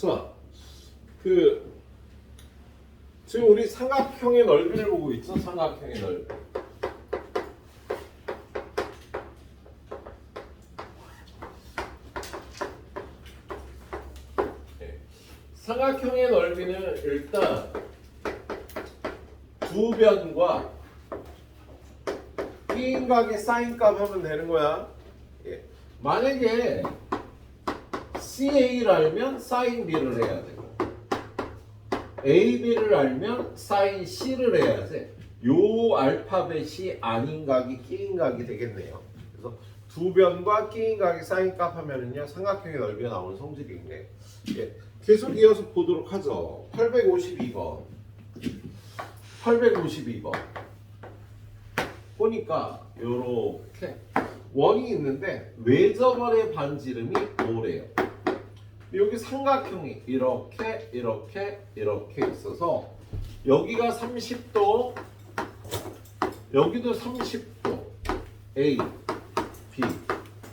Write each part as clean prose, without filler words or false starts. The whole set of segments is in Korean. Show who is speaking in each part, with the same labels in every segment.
Speaker 1: 자, 지금 우리 삼각형의 넓이를 보고 있죠? 삼각형의 넓이. 네. 삼각형의 넓이는 일단 두 변과 B인각의 사인값 하면 되는 거야. 예. 만약에 CA를 알면 사인 B를 해야 되고 AB를 알면 사인 C를 해야 돼. 요 알파벳이 아닌 각이 끼인 각이 되겠네요. 그래서 두 변과 끼인 각의 사인값 하면은요 삼각형의 넓이가 나오는 성질이 있네. 예. 계속 이어서 보도록 하죠. 852번. 852번. 보니까 요렇게 원이 있는데 외접원의 반지름이 5래요. 여기 삼각형이 이렇게 있어서 여기가 30도, 여기도 30도, A, B,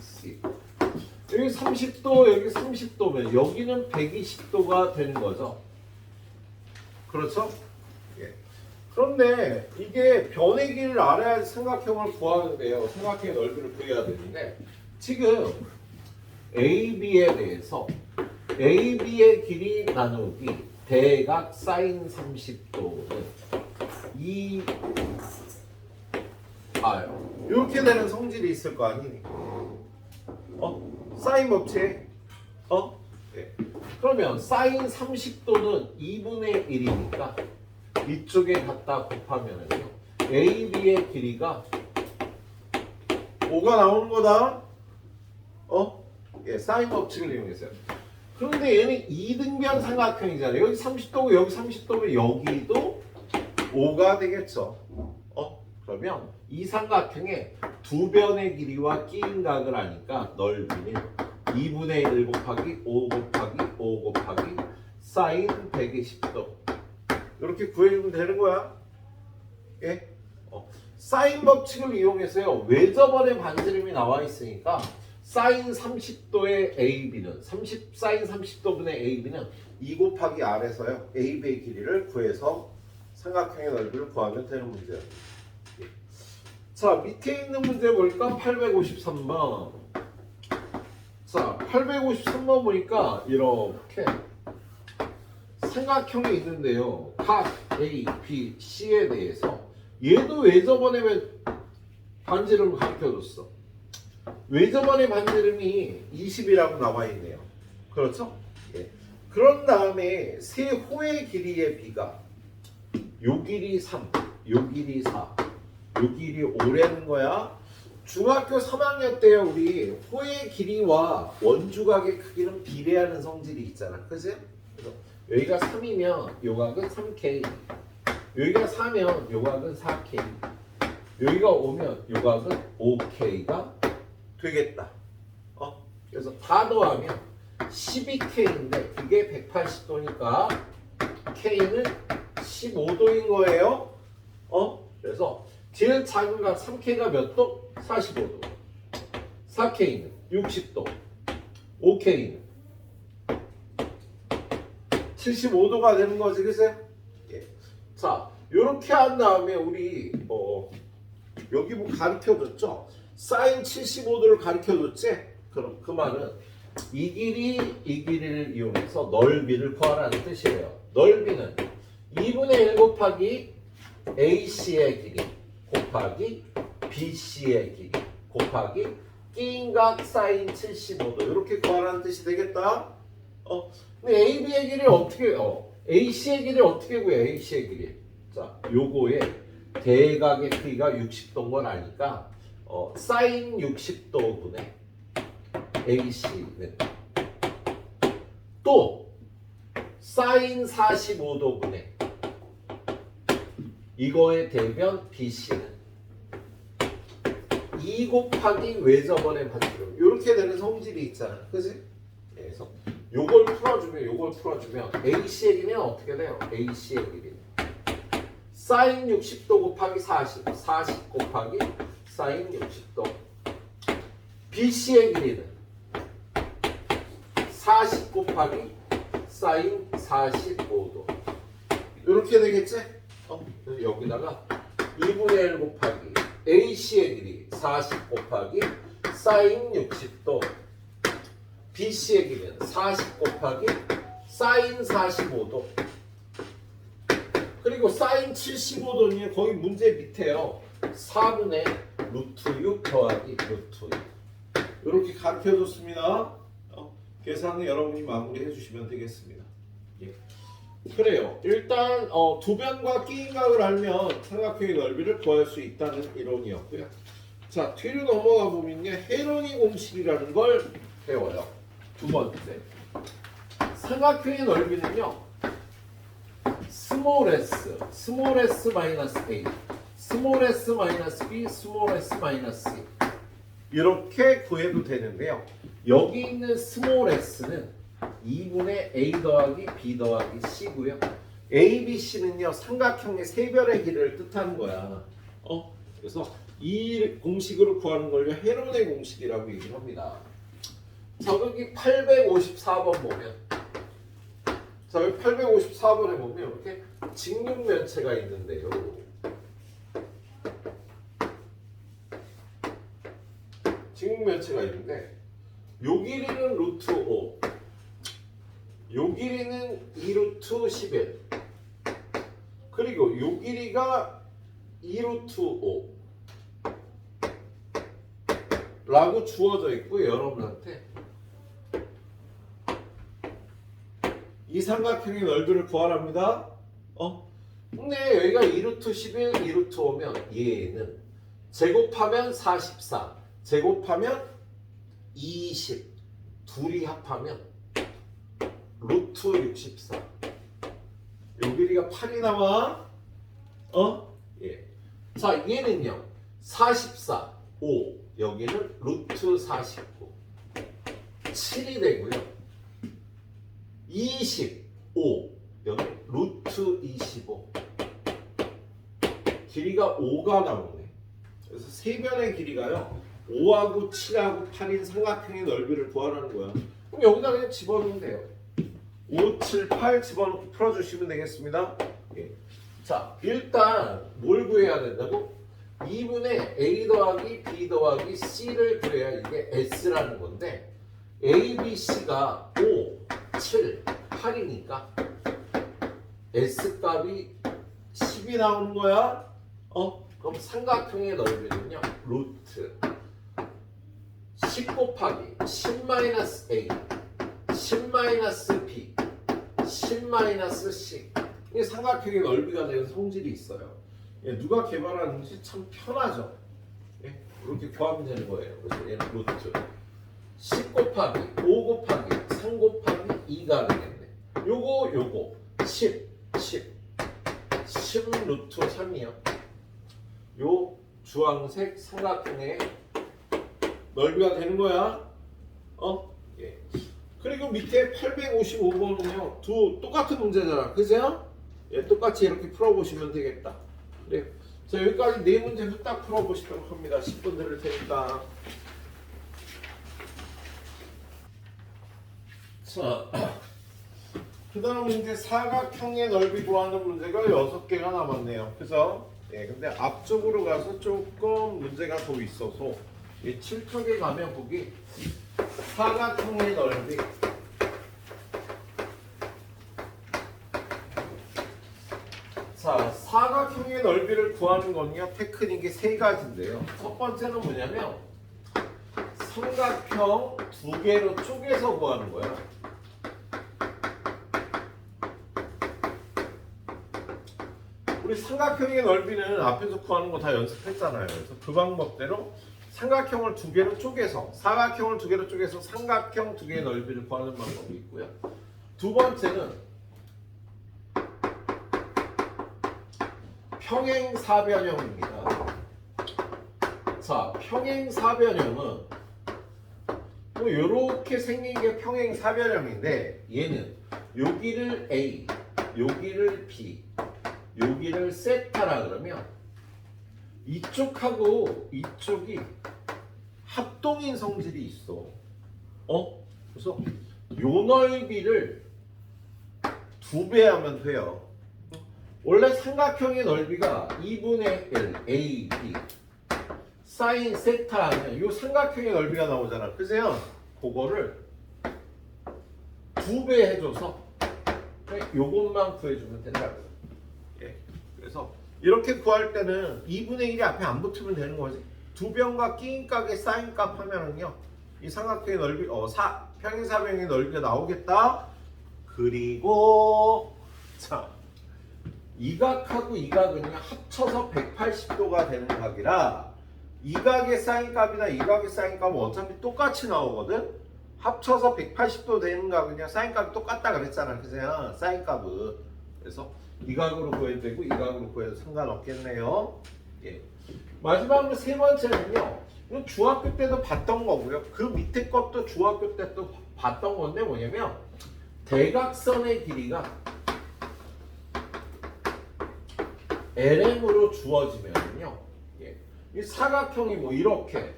Speaker 1: C. 여기 30도, 여기 30도면 여기는 120도가 되는 거죠. 그렇죠? 예. 그런데 이게 변의 길이를 알아야 삼각형을 구하는데요. 삼각형의 넓이를 구해야 되는데 지금 AB에 대해서 AB의 길이 나누기 대각 사인 30도는 이렇게 되는 성질이 있을 거 아니니? 사인 법칙. 네. 그러면 사인 30도는 2분의 1이니까 이쪽에 갖다 곱하면은요 AB의 길이가 5가 나오는 거다. 예, 사인 법칙을 이용했어요. 그런데 얘는 2등변 삼각형이잖아요. 여기 30도고 여기 30도면 여기도 5가 되겠죠. 그러면 이 삼각형의 두 변의 길이와 끼인 각을 아니까 넓이는 2분의 1 곱하기 5 곱하기 5 곱하기 사인 120도 이렇게 구해주면 되는 거야. 예? 사인 법칙을 이용해서요. 외접원의 반지름이 나와 있으니까 사인 30도의 AB는 사인 30도분의 AB는 2 곱하기 R에서요. AB의 길이를 구해서 삼각형의 넓이를 구하면 되는 문제예요. 자, 밑에 있는 문제 볼까? 853번. 자, 853번 보니까 이렇게 삼각형이 있는데요. 각 A, B, C에 대해서 얘도 외접원의 반지름을 가르쳐줬어. 외접원의 반지름이 20이라고 나와 있네요. 그렇죠? 예. 그런 다음에 세 호의 길이의 비가 요 길이 3, 요 길이 4, 요 길이 5라는 거야. 중학교 3학년 때 우리 호의 길이와 원주각의 크기는 비례하는 성질이 있잖아. 그치? 그래서 여기가 3이면 요 각은 3K, 여기가 4면 요 각은 4K, 여기가 5면 요 각은 5K가 되겠다. 그래서 다 더하면 12K인데 그게 180도니까 K는 15도인 거예요. 그래서 제일 작은 각 3K가 몇 도? 45도. 4K는 60도. 5K는 75도가 되는 거지, 그치? 예. 자, 요렇게 한 다음에 우리 여기 뭐 가르쳐줬죠? 사인 75도를 가르쳐줬지? 그럼 그 말은 이 길이를 이용해서 넓이를 구하라는 뜻이에요. 넓이는 2분의 1 곱하기 AC의 길이 곱하기 BC의 길이 곱하기 끼인 각 사인 75도 이렇게 구하라는 뜻이 되겠다. 근데 AB의 길이 어떻게 AC의 길이 어떻게 구해? AC의 길이. 자, 요거의 대각의 크기가 60도인 걸 아니까 사인 60도분의 AC는 또 사인 45도분의 이거의 대변 BC는 2 곱하기 외접원의 반지름 이렇게 되는 성질이 있잖아. 그치? 그래서 요걸 풀어주면 AC의 길이는 어떻게 돼요? AC의 길이 사인 60도 곱하기 40 곱하기 사인 60도 BC의 길이는 40 곱하기 사인 45도. 이렇게 되겠지? 그래서 여기다가 2분의 1 곱하기 AC의 길이 40 곱하기 사인 60도, BC의 길이는 40 곱하기 사인 45도, 그리고 사인 75도는 거의 문제 밑에요. 4분의 루트 6 더하기 루트 6. 이렇게 가르쳐줬습니다. 계산은 여러분이 마무리해 주시면 되겠습니다. 예. 그래요. 일단 두 변과 끼인각을 알면 삼각형의 넓이를 구할 수 있다는 이론이었고요. 자, 뒤로 넘어가 보면요, 헤러니 공식이라는 걸 배워요. 두 번째, 삼각형의 넓이는요, 스몰 s 마이너스 a, 스몰 s 마이너스 b, 스몰 s 마이너스 c 이렇게 구해도 되는데요. 여기 있는 스몰 s는 2분의 a 더하기 b 더하기 c고요. a, b, c는요, 삼각형의 세변의 길이를 뜻하는 거야. 그래서 이 공식으로 구하는 걸요, 헤론의 공식이라고 얘기를 합니다. 자, 여기 854번 보면, 자, 여기 854번에 보면 이렇게 직육면체가 있는데요. 직육면체가 있는데, 요 길이는 루트 5, 요 길이는 2루트 11, 그리고 요 길이가 2루트 5 라고 주어져 있고, 여러분한테 이 삼각형의 넓이를 구하랍니다. 근데 여기가 2루트 11, 2루트 5면 얘는 제곱하면 44, 제곱하면 20, 둘이 합하면 루트 64. 요 길이가 8이 나와. 예. 자, 얘는요, 44, 5, 여기는 루트 49, 7이 되고요. 25, 여기 루트 25. 길이가 5가 나오네. 그래서 세변의 길이가요, 5하고 7하고 8인 삼각형의 넓이를 구하라는 거야. 그럼 여기다 그냥 집어넣으면 돼요. 5, 7, 8 집어넣고 풀어주시면 되겠습니다. 예. 자, 일단 뭘 구해야 된다고? 2분의 a 더하기 b 더하기 c를 구해야 이게 s라는 건데, a, b, c가 5, 7, 8이니까 s 값이 10이 나오는 거야. 그럼 삼각형의 넓이는요, 루트 10 곱하기 10 마이너스 a, 10 마이너스 b, 10 마이너스 c. 이게 삼각형의 넓이가 되는 성질이 있어요. 예, 누가 개발하는지 참 편하죠. 예, 이렇게 구하면 되는 거예요. 그래서 얘는 루트 10 곱하기 5 곱하기 3 곱하기 2가 되겠네. 요거 10 루트 3이요. 요 주황색 삼각형의 넓이가 되는 거야. 예. 그리고 밑에 855번은요, 똑같은 문제잖아. 그죠? 예, 똑같이 이렇게 풀어보시면 되겠다. 그래요. 자, 여기까지 네 문제 후딱 풀어보시도록 합니다. 10분 드릴 테니까. 자, 그 다음 이제 사각형의 넓이 구하는 문제가 6개가 남았네요. 그죠? 예, 근데 앞쪽으로 가서 조금 문제가 더 있어서, 이 7쪽에 가면 거기 사각형의 넓이, 자, 사각형의 넓이를 구하는 건요, 테크닉이 세 가지인데요. 첫 번째는 뭐냐면, 삼각형 두 개로 쪼개서 구하는 거야. 우리 삼각형의 넓이는 앞에서 구하는 거 다 연습했잖아요. 그래서 그 방법대로 삼각형을 두 개로 쪼개서, 사각형을 두 개로 쪼개서 삼각형 두 개의 넓이를 구하는 방법이 있고요. 두 번째는 평행사변형입니다. 자, 평행사변형은 뭐 이렇게 생긴 게 평행사변형인데, 얘는 여기를 A, 여기를 B, 여기를 세타라 그러면 이쪽하고 이쪽이 합동인 성질이 있어. 그래서 요 넓이를 2배 하면 돼요. 원래 삼각형의 넓이가 2분의 1 AB 사인 세타 하면 이 삼각형의 넓이가 나오잖아. 그래서 그거를 2배 해줘서 요것만 구해주면 된다고요. 예. 그래서 이렇게 구할 때는 2분의 1이 앞에 안 붙으면 되는 거지. 두 변과 끼인각의 사인값 하면은요, 이 삼각형의 넓이, 평행사변의 넓이가 나오겠다. 그리고 자, 이 각하고 이 각은요 합쳐서 180도가 되는 각이라 이 각의 사인값이나 이 각의 사인값은 어차피 똑같이 나오거든. 합쳐서 180도 되는 각은요 사인값이 똑같다 그랬잖아. 그죠? 사인값은. 그래서 이 각으로 구해도 되고 이 각으로 구해도 상관없겠네요. 예. 마지막으로 세 번째는요, 이건 중학교 때도 봤던 거고요. 그 밑에 것도 중학교 때 또 봤던 건데 뭐냐면 대각선의 길이가 LM으로 주어지면요, 예. 이 사각형이 뭐 이렇게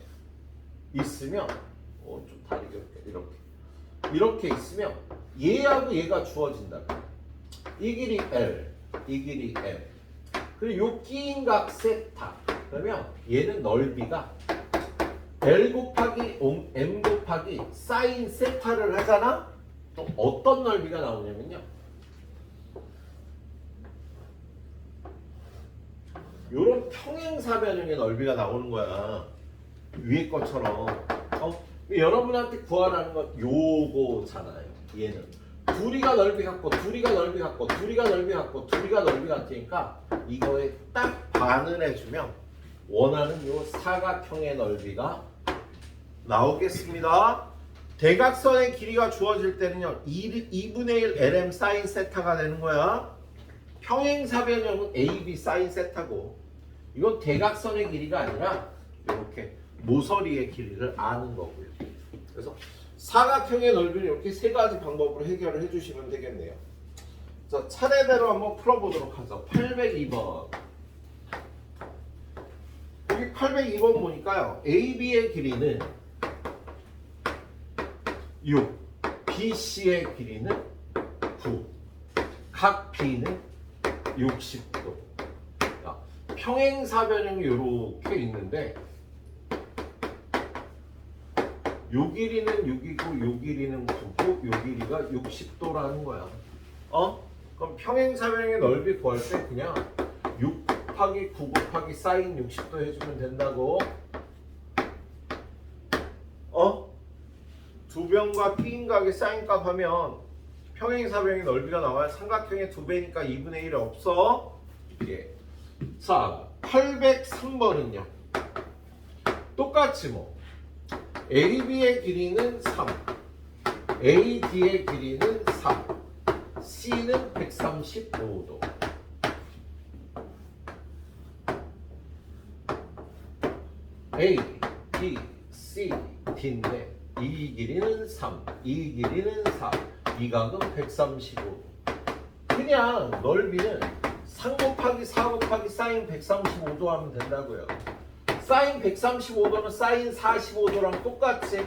Speaker 1: 있으면, 좀 다르게 이렇게 있으면 얘하고 얘가 주어진다. 이 길이 L, 이 길이 M. 그리고 요 끼인 각 세타. 그러면 얘는 넓이가 L 곱하기 M 곱하기 사인 세타를 하잖아. 또 어떤 넓이가 나오냐면요, 요런 평행사변형의 넓이가 나오는 거야. 위에 것처럼. 여러분한테 구하라는 건 요거잖아요. 얘는 둘이가 넓이 같고 둘이가 넓이 같고 둘이가 넓이 같고 둘이가 넓이 같으니까 이거에 딱 반을 해주면 원하는 요 사각형의 넓이가 나오겠습니다. 대각선의 길이가 주어질 때는요 2분의 1 LM 사인 세타가 되는 거야. 평행사변형은 AB 사인 세타고, 이건 대각선의 길이가 아니라 이렇게 모서리의 길이를 아는 거고요. 그래서 사각형의 넓이는 이렇게 세 가지 방법으로 해결을 해주시면 되겠네요. 자, 차례대로 한번 풀어보도록 하죠. 802번. 여기 802번 보니까요, AB의 길이는 6, BC의 길이는 9, 각 B는 60도. 평행사변형이 이렇게 있는데 요 길이는 6이고 요 길이는 9고 요 길이가 60도라는 거야. 그럼 평행사변형의 넓이 구할 때 그냥 6 곱하기 9 곱하기 사인 60도 해주면 된다고. 두 변과 끼인각의 사인값 하면 평행사변형의 넓이가 나와요. 삼각형의 2배니까 2분의 1이 없어. 예. 자, 803번은요. 똑같이 뭐 AB의 길이는 3, AD의 길이는 3, C는 135도. A, B, C, D인데 이 길이는 3, 이 길이는 4, 이 각은 135도. 그냥 넓이는 3 곱하기 4 곱하기 사인 135도 하면 된다고요. 사인 135도는 사인 45도랑 똑같이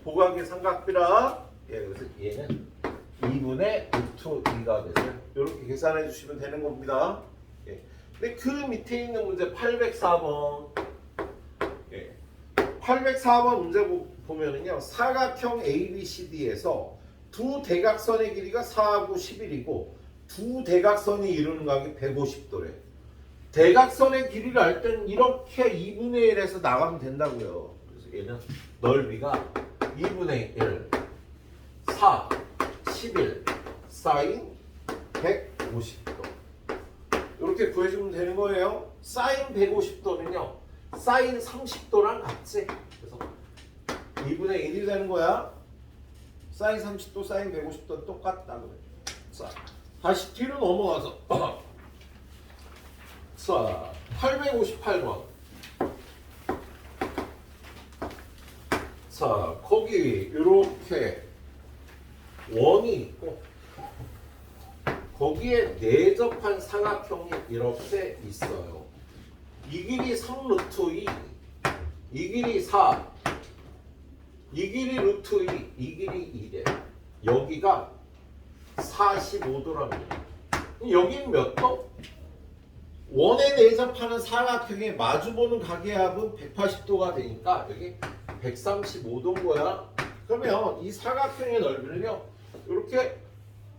Speaker 1: 보각의 삼각비라. 예, 그래서 얘는 2분의 루트 2가 돼서 이렇게 계산해 주시면 되는 겁니다. 예. 근데 그 밑에 있는 문제 804번. 예. 804번 문제 보면은요, 사각형 ABCD에서 두 대각선의 길이가 4하고 11이고 두 대각선이 이루는 각이 150도래. 대각선의 길이를 알 때는 이렇게 2분의 1에서 나가면 된다고요. 그래서 얘는 넓이가 2분의 1, 4, 11, 사인 150도. 이렇게 구해주면 되는 거예요. 사인 150도는요, 사인 30도랑 같지. 그래서 2분의 1이 되는 거야. 사인 30도, 사인 150도는 똑같다 그래. 자, 다시 뒤로 넘어가서 자, 858번. 자, 거기 이렇게 원이 있고 거기에 내접한 사각형이 이렇게 있어요. 이 길이 3 루트 2, 이 길이 4, 이 길이 루트 2, 이 길이 2래. 여기가 45도랍니다. 여기는 몇 도? 원에 내접하는 사각형의 마주보는 가계합은 180도가 되니까 여기 135도인 거야. 그러면 이 사각형의 넓이를요 이렇게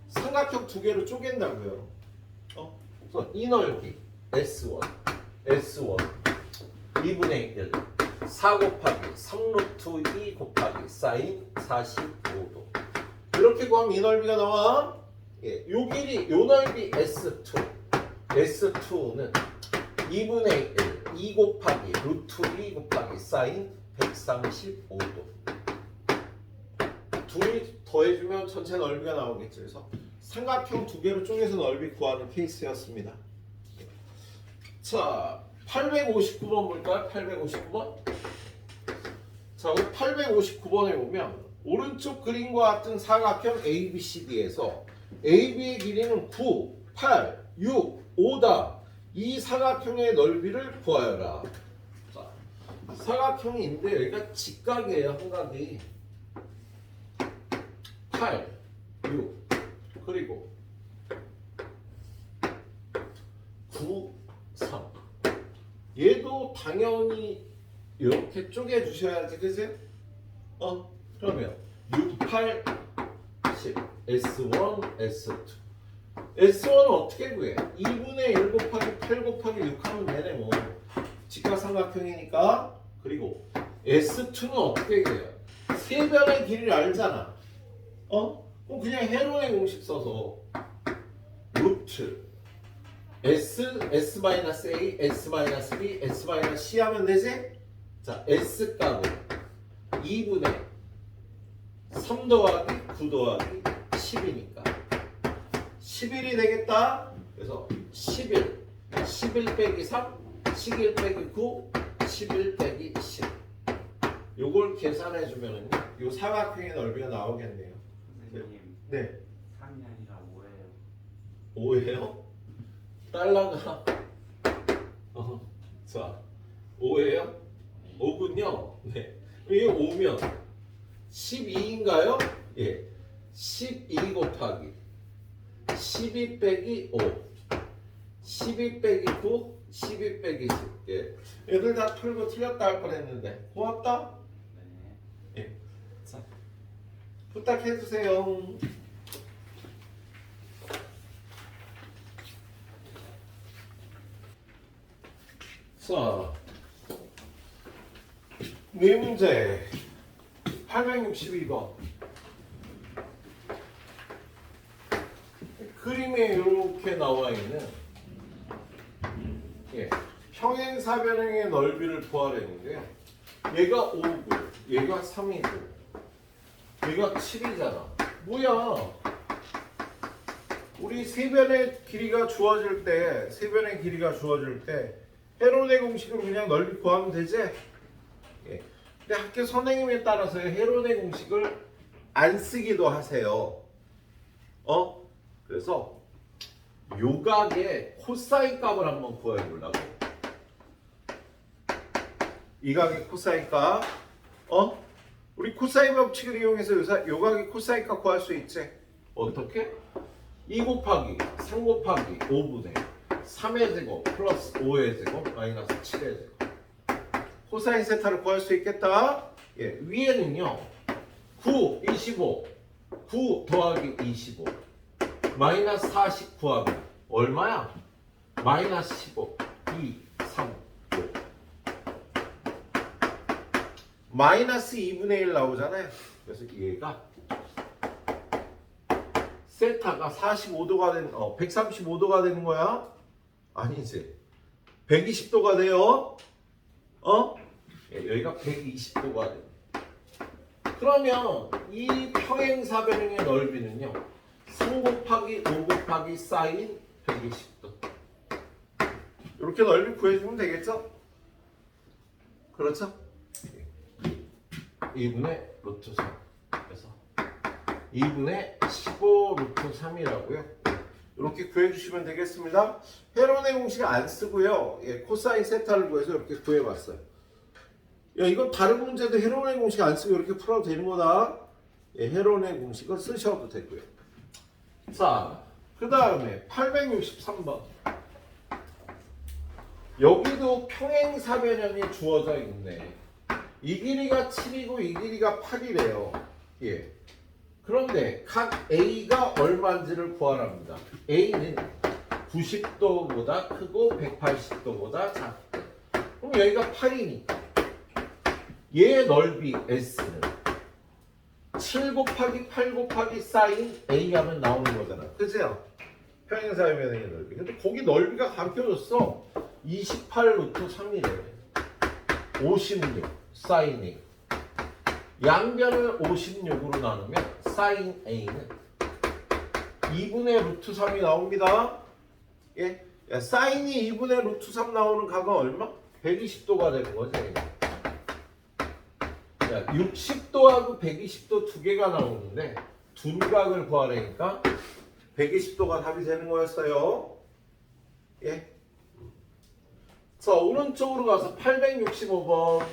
Speaker 1: 삼각형 두 개로 쪼갠다고요. 그래서 이 넓이 S1 2분의 1 4 곱하기 3루트 2 곱하기 사인 45도 이렇게 구하면 이 넓이가 나와. 요 길이 요 넓이 S2는 2분의 1 2 곱하기 루트 2 곱하기 사인 135도 둘이 더해주면 전체 넓이가 나오겠죠. 그래서 삼각형 두 개로 쪼개서 넓이 구하는 케이스였습니다. 자, 859번 볼까요? 859번. 자, 우리 859번에 보면 오른쪽 그림과 같은 사각형 ABCD에서 AB의 길이는 9, 8, 6, 5다. 이 사각형의 넓이를 구하여라. 자, 사각형인데 여기가 직각이에요. 한각이 8, 6 그리고 9, 3 얘도 당연히 이렇게 쪼개 주셔야지, 그죠? 그러면 6, 8, 10 S1, S2 S1은 어떻게 구해? 2분의 1 곱하기 8 곱하기 6 하면 되네 뭐 직각삼각형이니까. 그리고 S2는 어떻게 구해요? 세 변의 길이를 알잖아. 그럼 그냥 헤론의 공식 써서 루트 S-A, S-B, S-C 하면 되지? 자, S 값은 2분의 3 더하기 9 더하기 10이니까 11이 되겠다. 그래서 11 빼기 3 11 빼기 9 11 빼기 10 요걸 계산해주면 요 사각형의 넓이가 나오겠네요.
Speaker 2: 선생님,
Speaker 1: 네.
Speaker 2: 3이 아니라 5예요.
Speaker 1: 5예요? 달러가 자 5예요? 5군요? 네. 이게 5면 12인가요? 예. 12 곱하기 12 빼기 5 12 빼기 9 12 빼기 10 예. 애들 다 풀고 틀렸다 할 뻔했는데 고맙다.
Speaker 2: 네.
Speaker 1: 예. 자 부탁해주세요. 자, 네 문제 862번. 그림에 이렇게 나와 있는 평행사변형의 넓이를 구하려는데요. 얘가 5고, 얘가 3이고, 얘가 7이잖아. 뭐야? 우리 세변의 길이가 주어질 때, 헤론의 공식으로 그냥 넓이 구하면 되지? 예. 근데 학교 선생님에 따라서 헤론의 공식을 안 쓰기도 하세요. 그래서 요각의 코사인 값을 한번 구해 보려고. 이 각의 코사인 값. 우리 코사인 법칙을 이용해서 요각의 코사인 값 구할 수 있지? 어떻게? 2 곱하기 3 곱하기 5분의 3의 제곱 플러스 5의 제곱 마이너스 7의 제곱. 코사인 세타를 구할 수 있겠다. 예, 위에는요 9, 25 9 더하기 25 마이너스 40 구하기 얼마야? 마이너스 15 2, 3, 5 마이너스 2분의 1 나오잖아요. 그래서 얘가 세타가 45도가 되는 135도가 되는 거야? 아니지. 120도가 돼요. 여기가 120도가 돼. 그러면 이 평행사변형의 넓이는요. 3 곱하기 5 곱하기 사인 120도. 이렇게 넓이 구해주면 되겠죠? 그렇죠? 2분의 루트 3. 그래서 2분의 15 루트 3이라고요. 이렇게 구해주시면 되겠습니다. 헤론의 공식 안 쓰고요. 코사인 세타를 구해서 이렇게 구해봤어요. 이건 다른 문제도 헤론의 공식 안 쓰고 이렇게 풀어도 되는 거다. 헤론의 공식은 쓰셔도 되고요. 자, 그 다음에 863번. 여기도 평행사변형이 주어져 있네. 이 길이가 7이고 이 길이가 8이래요. 예. 그런데 각 A가 얼마인지를 구하랍니다. A는 90도보다 크고 180도보다 작다. 그럼 여기가 8이니까 얘의 넓이 S는 7 곱하기 8 곱하기 사인 A 하면 나오는 거잖아. 그죠? 평행사변형의 넓이. 근데 거기 넓이가 가르쳐줬어. 28 루트 3이래. 56 사인 A. 양변을 56으로 나누면 사인 A는 2분의 루트 3이 나옵니다. 예? 야, 사인이 2분의 루트 3 나오는 각은 얼마? 120도가 되는 거지. 야, 60도하고 120도 두 개가 나오는데 둔각을 구하려니까 120도가 답이 되는 거였어요. 예? 자, 오른쪽으로 가서 865번.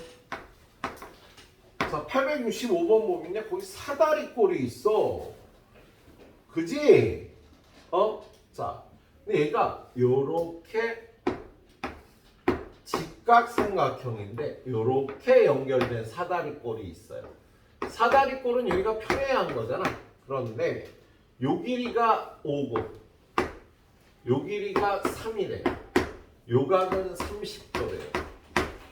Speaker 1: 자, 865번 보면요, 거기 사다리 꼴이 있어. 그지? 자, 근데 얘가 요렇게 직각삼각형인데 요렇게 연결된 사다리 꼴이 있어요. 사다리 꼴은 여기가 평행한 거잖아. 그런데 요 길이가 5고 요 길이가 3이래요. 요 각은 30도래요.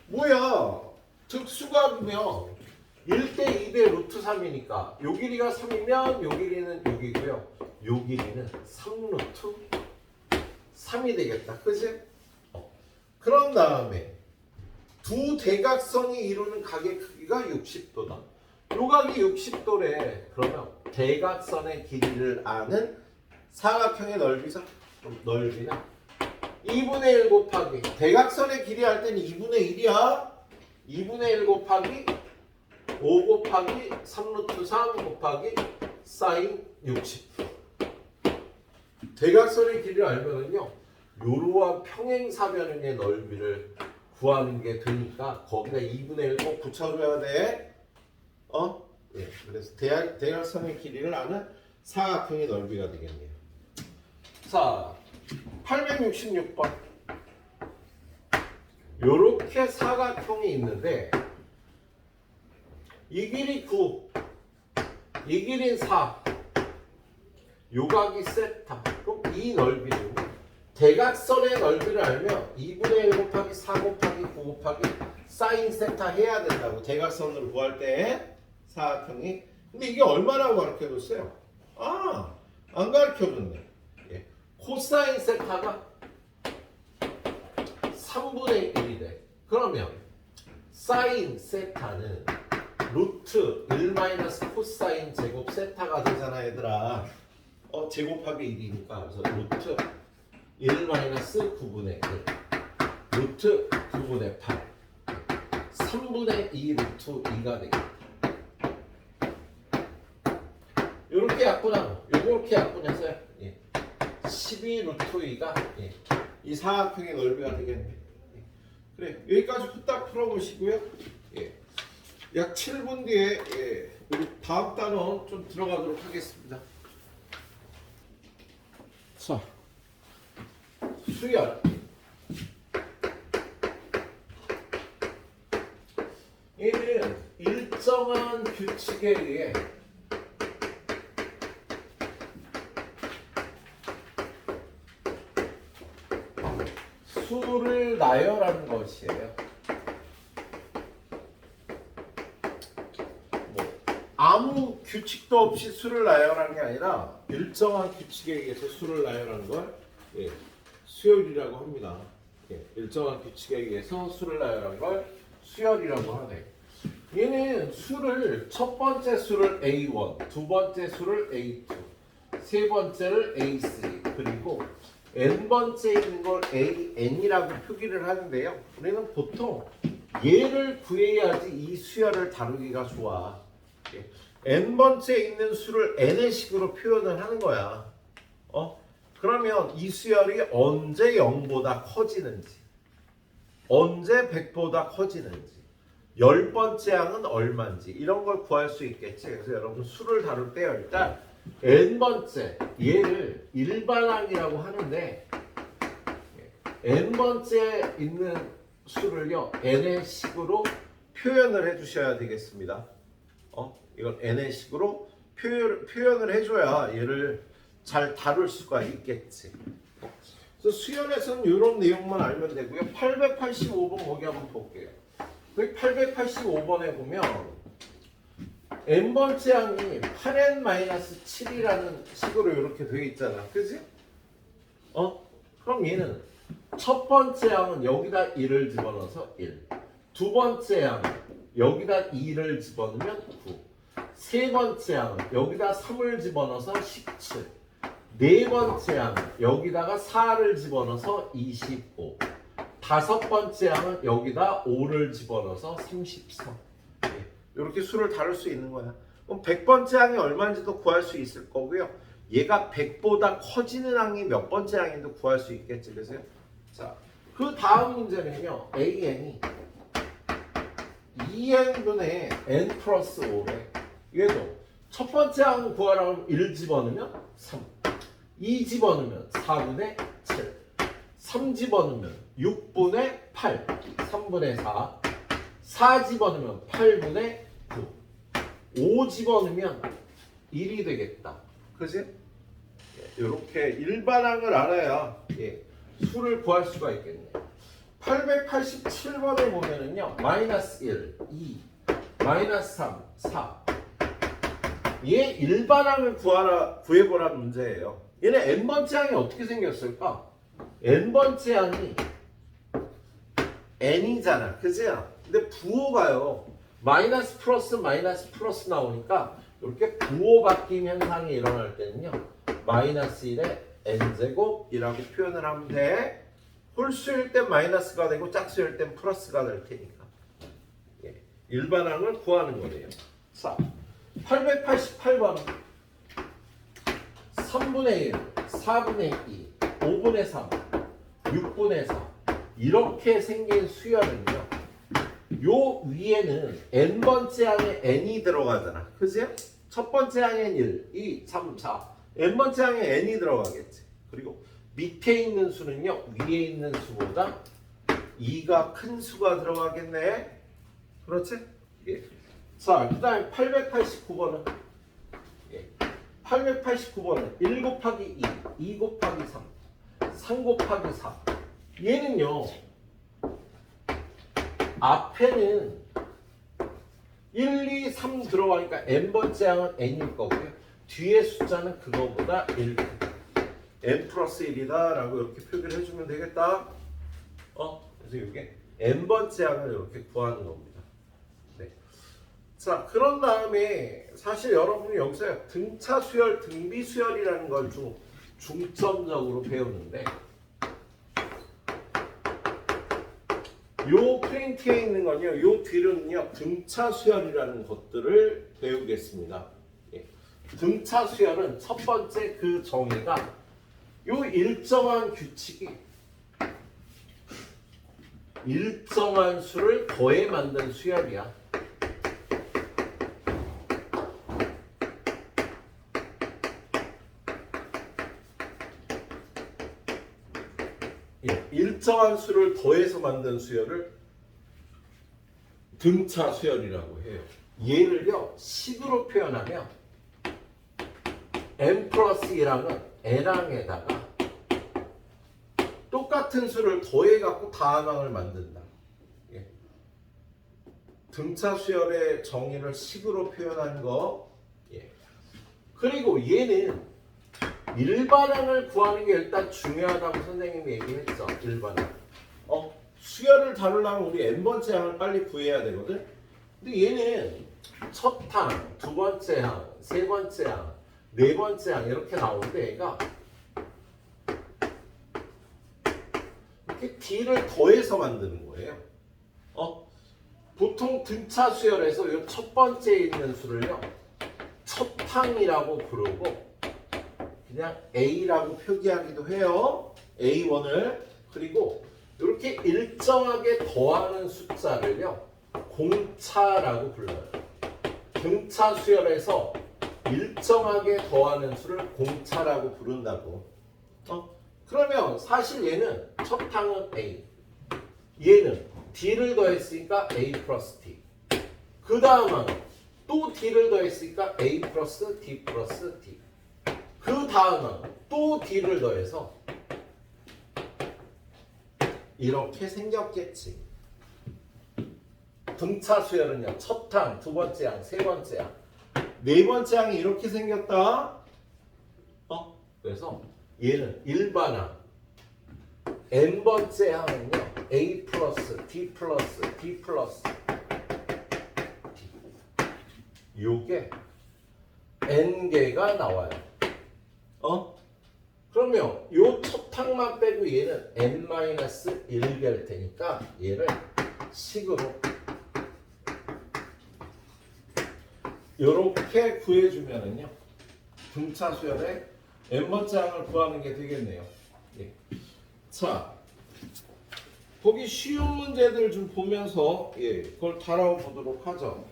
Speaker 1: 뭐야? 특수각이면 1대 2대 루트 3이니까 요 길이가 3이면 요 길이는 6이고요. 요 길이는 3루트 3이 되겠다. 그치? 그런 다음에 두 대각선이 이루는 각의 크기가 60도다. 요 각이 60도래. 그러면 대각선의 길이를 아는 사각형의 넓이죠. 넓이는 2분의 1 곱하기 대각선의 길이 할 때는 2분의 1이야. 2분의 1 곱하기 5 곱하기 3루트 3 곱하기 사인 60도. 대각선의 길이를 알면은요, 요러한 평행사변형의 넓이를 구하는 게 되니까 거기다 2분의 1 꼭 붙여줘야 돼. 예, 그래서 대각선의 길이를 아는 사각형의 넓이가 되겠네요. 자, 866번. 요렇게 사각형이 있는데 이 길이 9, 이 길이 4, 요각이 세타. 그럼 이 넓이는 대각선의 넓이를 알면 2분의 1 곱하기 4 곱하기 9 곱하기 사인 세타 해야 된다고. 대각선을 구할 때 사각형이. 근데 이게 얼마라고 가르쳐줬어요? 아, 안 가르쳐줬네. 예. 코사인 세타가 3분의 1이래. 그러면 사인 세타는 루트 1 마이너스 코사인 제곱 세타가 되잖아, 얘들아. 제곱하기 1이니까. 그래서 루트 1 마이너스 9분의 1 루트 9분의 8 3분의 2 루트 2가 되겠다. 요렇게 약분하고 요렇게 약분해서요, 예. 12 루트 2가 예. 이 사각형의 넓이가 되겠네. 예. 그래, 여기까지 후딱 풀어보시고요. 예. 약 7분 뒤에 예. 우리 다음 단원 좀 들어가도록 하겠습니다. 자, 수열. 얘는 일정한 규칙에 의해 수를 나열하는 것이에요. 아무 규칙도 없이 수를 나열하는 게 아니라 일정한 규칙에 의해서 수를 나열하는 걸 예, 수열이라고 합니다. 예, 일정한 규칙에 의해서 수를 나열한 걸 수열이라고 하네. 얘는 수를 첫 번째 수를 A1, 두 번째 수를 A2, 세 번째를 A3, 그리고 n번째 있는 걸 AN이라고 표기를 하는데요. 우리는 보통 얘를 구해야지 이 수열을 다루기가 좋아. n번째 있는 수를 n의 식으로 표현을 하는 거야. 그러면 이 수열이 언제 0보다 커지는지, 언제 100보다 커지는지, 10번째 항은 얼마인지 이런 걸 구할 수 있겠지. 그래서 여러분 수를 다룰 때 일단 n번째 얘를 일반항이라고 하는데 n번째 있는 수를요 n의 식으로 표현을 해주셔야 되겠습니다. 이건 n의 식으로 표현을 해줘야 얘를 잘 다룰 수가 있겠지. 그래서 수연에서는 이런 내용만 알면 되고요. 885번 거기 한번 볼게요. 885번에 보면 n번째 항이 8n-7이라는 식으로 이렇게 되어 있잖아. 그지? 그럼 얘는 첫 번째 항은 여기다 1을 집어넣어서 1. 두 번째 항은 여기다 2를 집어넣으면 9. 세 번째 항은 여기다 3을 집어넣어서 17. 네 번째 항은 여기다가 4를 집어넣어서 25. 다섯 번째 항은 여기다 5를 집어넣어서 33. 이렇게 수를 다룰 수 있는 거야. 그럼 100번째 항이 얼마인지도 구할 수 있을 거고요. 얘가 100보다 커지는 항이 몇 번째 항인지도 구할 수 있겠지. 그래서 자, 그 다음 문제는요. AN이 2n분의 n 플러스 5래. 얘도 첫 번째 항 구하라면 1 집어넣으면 3. 2 집어넣으면 4분의 7. 3 집어넣으면 6분의 8. 3분의 4. 4 집어넣으면 8분의 9. 5 집어넣으면 1이 되겠다. 그지? 이렇게 일반항을 알아야 수를 구할 수가 있겠네요. 887번에 보면은요. 마이너스 1, 2, 마이너스 3, 4. 얘 일반항을 구해보라는 문제예요. 얘는 n번째 항이 어떻게 생겼을까? n번째 항이 n이잖아. 그지? 근데 부호가요. 마이너스 플러스 나오니까 이렇게 부호 바뀜 현상이 일어날 때는요. 마이너스 1의 n제곱이라고 표현을 하면 돼. 홀수일 땐 마이너스가 되고 짝수일 땐 플러스가 될 테니까. 일반항을 구하는 거예요. 자, 888번 3분의 1, 4분의 2, 5분의 3, 6분의 4 이렇게 생긴 수열은요. 요 위에는 n번째 항에 n이 들어가잖아. 그지? 첫 번째 항엔 1, 2, 3, 4 n번째 항에 n이 들어가겠지. 그리고 밑에 있는 수는요. 위에 있는 수보다 2가 큰 수가 들어가겠네. 그렇지? 예. 자, 그 다음에 889번은 889번은 1 곱하기 2, 2 곱하기 3, 3 곱하기 4 얘는요. 앞에는 1, 2, 3 들어가니까 n번째 항은 n일 거고요. 뒤에 숫자는 그거보다 1 n 플러스 1이다 라고 이렇게 표기를 해주면 되겠다. 그래서 이게 n번째 항을 이렇게 구하는 겁니다. 네. 자, 그런 다음에 사실 여러분이 여기서 등차 수열, 등비 수열이라는 걸 좀 중점적으로 배우는데 요 프린트에 있는 건요. 요 뒤로는요. 등차 수열이라는 것들을 배우겠습니다. 등차 수열은 첫 번째 그 정의가 요 일정한 규칙이 일정한 수를 더해 만든 수열이야. 일정한 수를 더해서 만든 수열을 등차 수열이라고 해요. 얘를요 식으로 표현하면 n 플러스 1항은 n항에다가 똑같은 수를 더해갖고 다항을 만든다. 등차 수열의 정의를 식으로 표현한 거. 그리고 얘는 일반항을 구하는 게 일단 중요하다고 선생님이 얘기했죠. 일반항. 수열을 다루려면 우리 n번째 항을 빨리 구해야 되거든. 근데 얘는 첫 항, 두 번째 항, 세 번째 항, 네 번째 항 이렇게 나오는데 얘가 이렇게 D를 더해서 만드는 거예요. 보통 등차 수열에서 이 첫 번째에 있는 수를요 첫 항이라고 부르고 그냥 A라고 표기하기도 해요. A1을. 그리고 이렇게 일정하게 더하는 숫자를요 공차라고 불러요. 등차 수열에서 일정하게 더하는 수를 공차라고 부른다고. 그러면 사실 얘는 첫 항은 A, 얘는 D를 더했으니까 A 플러스 D. 그 다음은 또 D를 더했으니까 A 플러스 D 플러스 D. 그 다음은 또 D를 더해서 이렇게 생겼겠지. 등차 수열은요, 첫 항, 두 번째 항, 세 번째 항, 네 번째 항이 이렇게 생겼다. 그래서 얘는 일반항, n번째 항은요, A 플러스 D 플러스 D 플러스 D. 요게 n개가 나와요. 그러면 요 첫 항만 빼고 얘는 n-1개일 테니까 얘를 식으로 요렇게 구해주면은요, 등차 수열의 n번째 항을 구하는 게 되겠네요. 예. 자, 보기 쉬운 문제들 좀 보면서 그걸 다뤄보도록 하죠.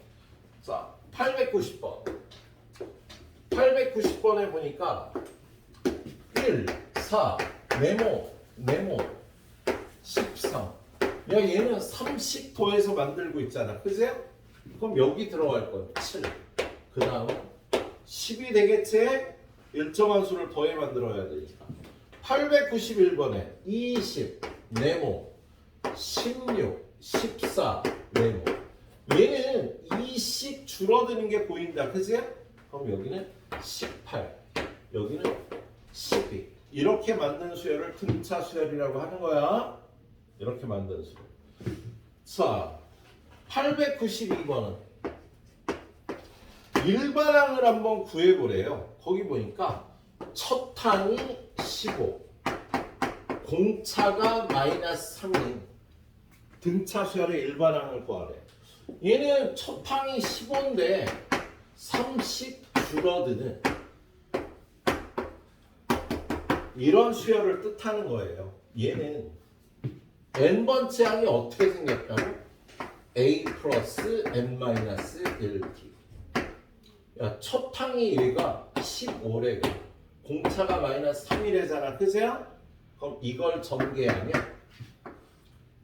Speaker 1: 자, 890번. 890번에 보니까 1, 4, 네모, 13. 야, 얘는 30 더해서 만들고 있잖아. 그죠? 그럼 여기 들어갈 건 7. 그 다음 10이 되겠지? 일정한 수를 더해 만들어야 되니까. 891번에 20, 네모, 16, 14, 네모. 얘는 20 줄어드는 게 보인다. 그치? 그럼 여기는 18, 여기는 12. 이렇게 만든 수열을 등차 수열이라고 하는 거야. 이렇게 만든 수열. 자, 892번은 일반항을 한번 구해보래요. 거기 보니까 첫 항이 15, 공차가 마이너스 3인 등차 수열의 일반항을 구하래. 얘는 첫 항이 15인데 30 줄어드는 이런 수열을 뜻하는 거예요. 얘는 n번째 항이 어떻게 생겼다고? A 플러스 n-1t. 야, 첫 항이 얘가 15래. 공차가 마이너스 3이래잖아. 그죠? 그럼 이걸 전개하면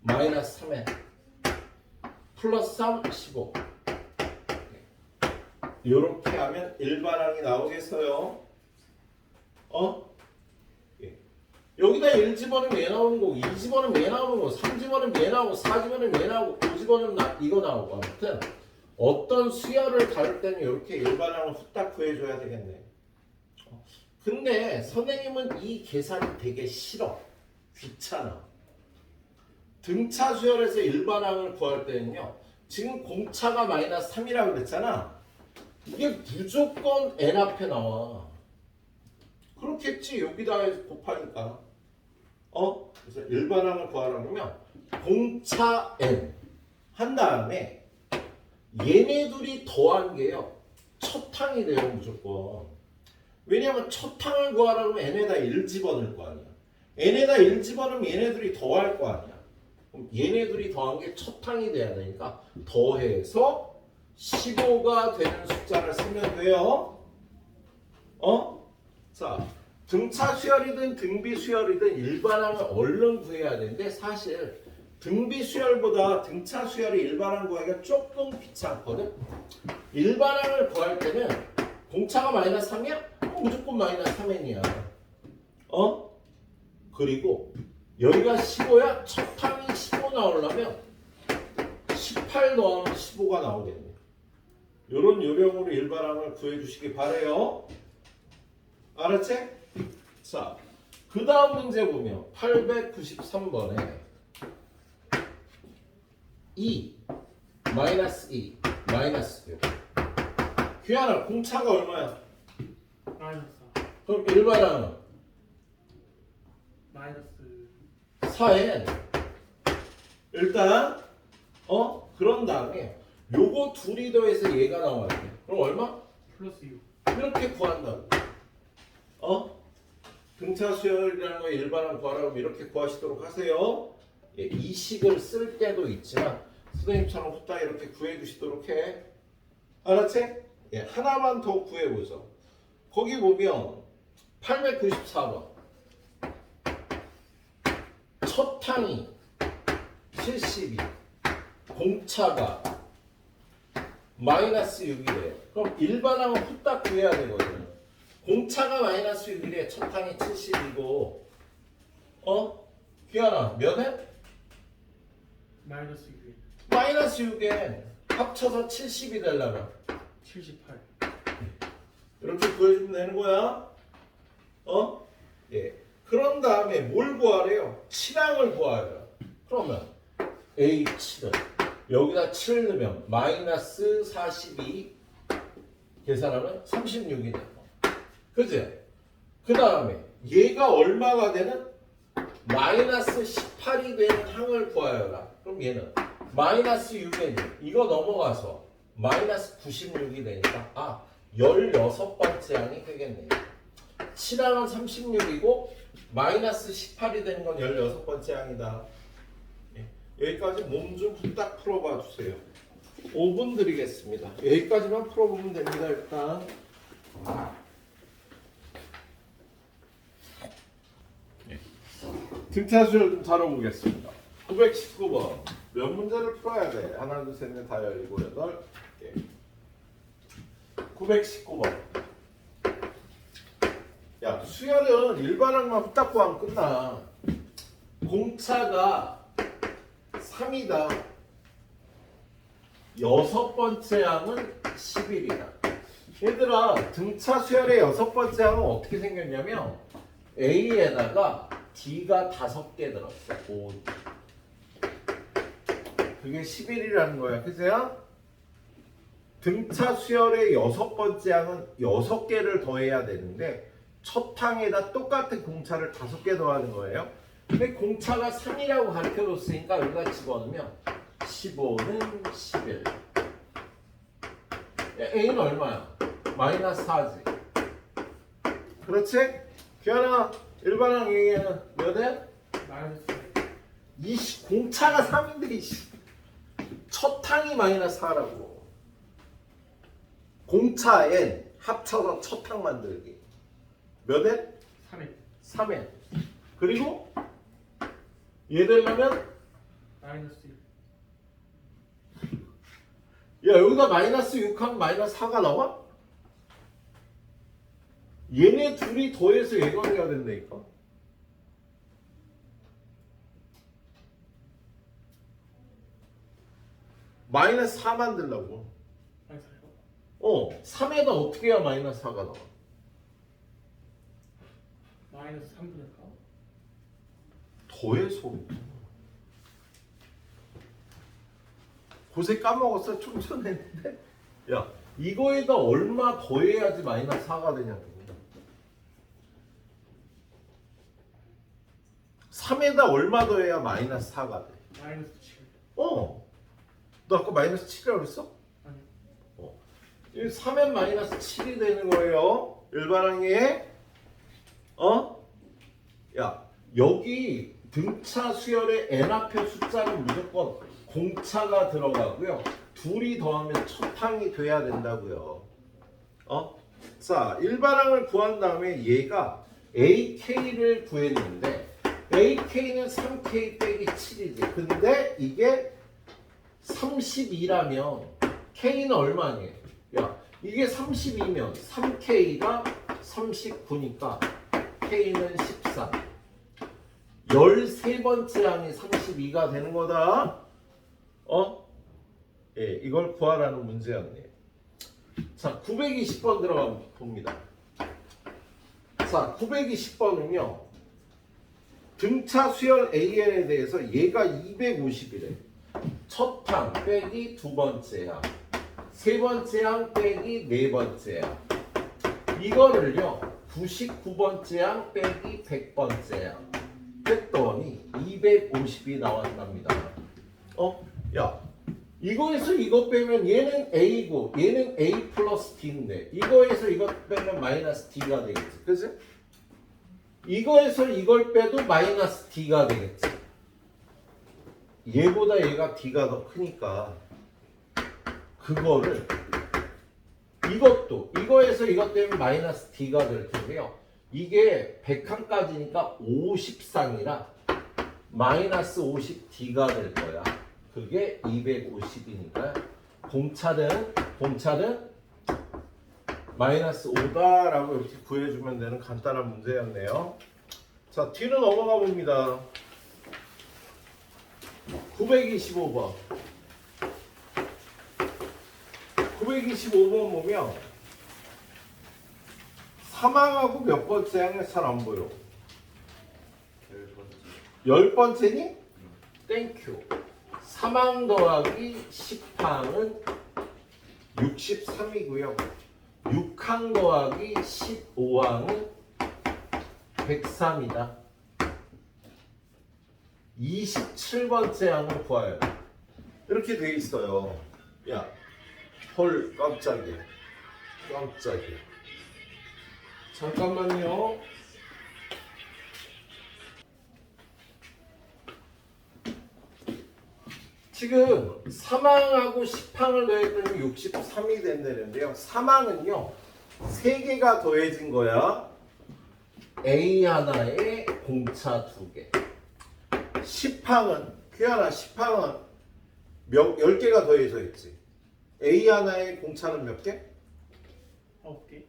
Speaker 1: 마이너스 3에 플러스 3, 15. 이렇게 하면 일반항이 나오겠어요. 여기다 1집어넣으면 얘 나오는 거고, 2집어넣으면 얘 나오는 거고, 3집어넣으면 얘 나오고, 4집어넣으면 얘 나오고, 5집어넣으면 이거 나오고. 아무튼 어떤 수열을 다룰 때는 이렇게 일반항을 후딱 구해줘야 되겠네. 근데 선생님은 이 계산이 되게 싫어. 귀찮아. 등차 수열에서 일반항을 구할 때는요, 지금 공차가 마이너스 3이라고 그랬잖아. 이게 무조건 n 앞에 나와. 그렇겠지. 여기다 곱하니까. 그래서 일반항을 구하라 그러면 공차 n 한 다음에 얘네 둘이 더한 게요, 첫 항이 돼요. 무조건. 왜냐하면 첫 항을 구하라 그러면 n에다 1 집어넣을 거 아니야. n에다 1 집어넣으면 얘네들이 더할 거 아니야. 그럼 얘네들이 더한 게 첫 항이 돼야 되니까 더해서 15가 되는 숫자를 쓰면 돼요. 자, 등차 수열이든 등비 수열이든 일반항을 얼른 구해야 되는데 사실 등비 수열보다 등차 수열이 일반항 구하기가 조금 귀찮거든. 일반항을 구할 때는 공차가 마이너스 3이야? 무조건 마이너스 3n이야. 그리고 여기가 15야? 첫 항이 15 나오려면 18 더하면 15가 나오겠네. 이런 요령으로 일반항을 구해주시기 바래요. 알았지? 자, 그 다음 문제 보면 893번에 2, 마이너스 2, 마이너스 6. 규현아, 공차가 얼마야?
Speaker 3: 마이너스
Speaker 1: 그럼 일반항은?
Speaker 3: 마이너스
Speaker 1: 4n. 일단 그런 다음에 요거 둘이 더해서 얘가 나와야 돼. 그럼 얼마?
Speaker 3: 플러스 6.
Speaker 1: 이렇게 구한다고. 등차 수열이라는 거 일반항 구하라고 이렇게 구하시도록 하세요. 이 식을 쓸 때도 있지만 선생님처럼 후딱 이렇게 구해 주시도록 해. 알았지? 하나만 더 구해 보죠. 거기 보면 894번 첫 항이 72 공차가 마이너스 6이래요. 그럼 일반항은 후딱 구해야 되거든. 공차가 마이너스 6이래. 첫 항이 70이고 기현아 몇 해?
Speaker 3: 마이너스 6에
Speaker 1: 마이너스 6에 합쳐서 70이 되려면
Speaker 3: 78.
Speaker 1: 이렇게 구해주면 되는 거야. 예. 그런 다음에 뭘 구하래요? 7항을 구하래요. 그러면 A7은 여기다 7을 넣으면 마이너스 42 계산하면 36이 되고. 그지? 그 다음에 얘가 얼마가 되는? 마이너스 18이 되는 항을 구하여라. 그럼 얘는 마이너스 6에 이거 넘어가서 마이너스 96이 되니까 16번째 항이 되겠네요. 7항은 36이고 마이너스 18이 되는 건 16번째 항이다. 예. 여기까지 몸 좀 후딱 풀어봐 주세요. 5분 드리겠습니다. 여기까지만 풀어보면 됩니다. 일단 등차수를 좀 다뤄보겠습니다. 919번 몇 문제를 풀어야 돼? 하나, 둘, 셋, 넷, 다 열리고 여덟. 919번. 야, 수열은 일반항만 후딱 구하면 끝나. 공차가 3이다. 여섯 번째 항은 11이다. 얘들아, 등차 수열의 여섯 번째 항은 어떻게 생겼냐면 A에다가 D가 5개 들었어. 오. 그게 11이라는 거야. 그죠? 등차 수열의 여섯 번째 항은 6개를 더해야 되는데 첫 항에다 똑같은 공차를 5개 더하는 거예요. 근데 공차가 3이라고 가르쳐줬으니까 여기다 집어넣으면 15는 11. A는 얼마야? 마이너스 4지. 그렇지? 기현아, 일반항 A는 몇 해?
Speaker 3: 마이너스
Speaker 1: 공차가 3인데 첫 항이 마이너스 4라고. 공차 N 합쳐서 첫 항 만들기. 몇 해?
Speaker 3: 3에
Speaker 1: 3에. 그리고 얘 되려면
Speaker 3: 마이너스 6.
Speaker 1: 야, 여기다 마이너스 6하면 마이너스 4가 나와? 얘네 둘이 더해서 얘가 해야 된다니까. 마이너스 4 만들려고.
Speaker 3: 마이너스 4요?
Speaker 1: 3에다 어떻게 해야 마이너스 4가 나와?
Speaker 3: 마이너스 3분의 4.
Speaker 1: 더해서. 고세 까먹었어. 좀 전에 했는데. 야, 이거에다 얼마 더해야지 마이너스 4가 되냐고. 3에다 얼마 더해야 마이너스 4가 돼?
Speaker 3: 마이너스 7.
Speaker 1: 너 아까 마이너스 7이라고 그랬어?
Speaker 3: 아니요.
Speaker 1: 이 3엔 마이너스 7이 되는 거예요. 일반항에. 야, 여기 등차 수열의 n 앞에 숫자는 무조건 공차가 들어가고요. 둘이 더하면 첫 항이 돼야 된다고요. 자, 일반항을 구한 다음에 얘가 AK를 구했는데 AK는 3K 빼기 7이지. 근데 이게 32라면 K는 얼마니? 야, 이게 32면 3K가 39니까 K는 14. 13번째 항이 32가 되는 거다. 예, 이걸 구하라는 문제였네. 자, 920번 들어가 봅니다. 자, 920번은요. 등차 수열 AN에 대해서 얘가 250이래. 첫 항 빼기 두 번째 항, 세 번째 항 빼기 네 번째 항. 이거를요 99번째 항 빼기 100번째 항 했더니 250이 나왔답니다. 야, 이거에서 이거 빼면 얘는 A고 얘는 A 플러스 D인데 이거에서 이거 빼면 마이너스 D가 되겠지. 그치? 이거에서 이걸 빼도 마이너스 D가 되겠지. 얘보다 얘가 D가 더 크니까 그거를 이것도 이거에서 이것 때문에 마이너스 D가 될 텐데요. 이게 100칸까지니까 50상이라 마이너스 50D가 될 거야. 그게 250이니까 공차는 마이너스 5다라고 이렇게 구해주면 되는 간단한 문제였네요. 자, 뒤로 넘어가 봅니다. 925번. 925번 보면 3항하고 몇 번째 항에 잘 안 보여. 10번째니? 땡큐. 3항 더하기 10항은 63이고요. 6항 더하기 15항은 103이다. 27번째 항을 구해야 돼. 이렇게 돼 있어요. 야, 헐, 깜짝이야. 잠깐만요. 지금 3항하고 10항을 더했더니 63이 된다는데요. 3항은요, 3개가 더해진 거야. A 하나에 공차 2개. 10항은, 귀하나 10항은 10개가 더해져 있지. A 하나에 공차는 몇 개?
Speaker 3: 9개.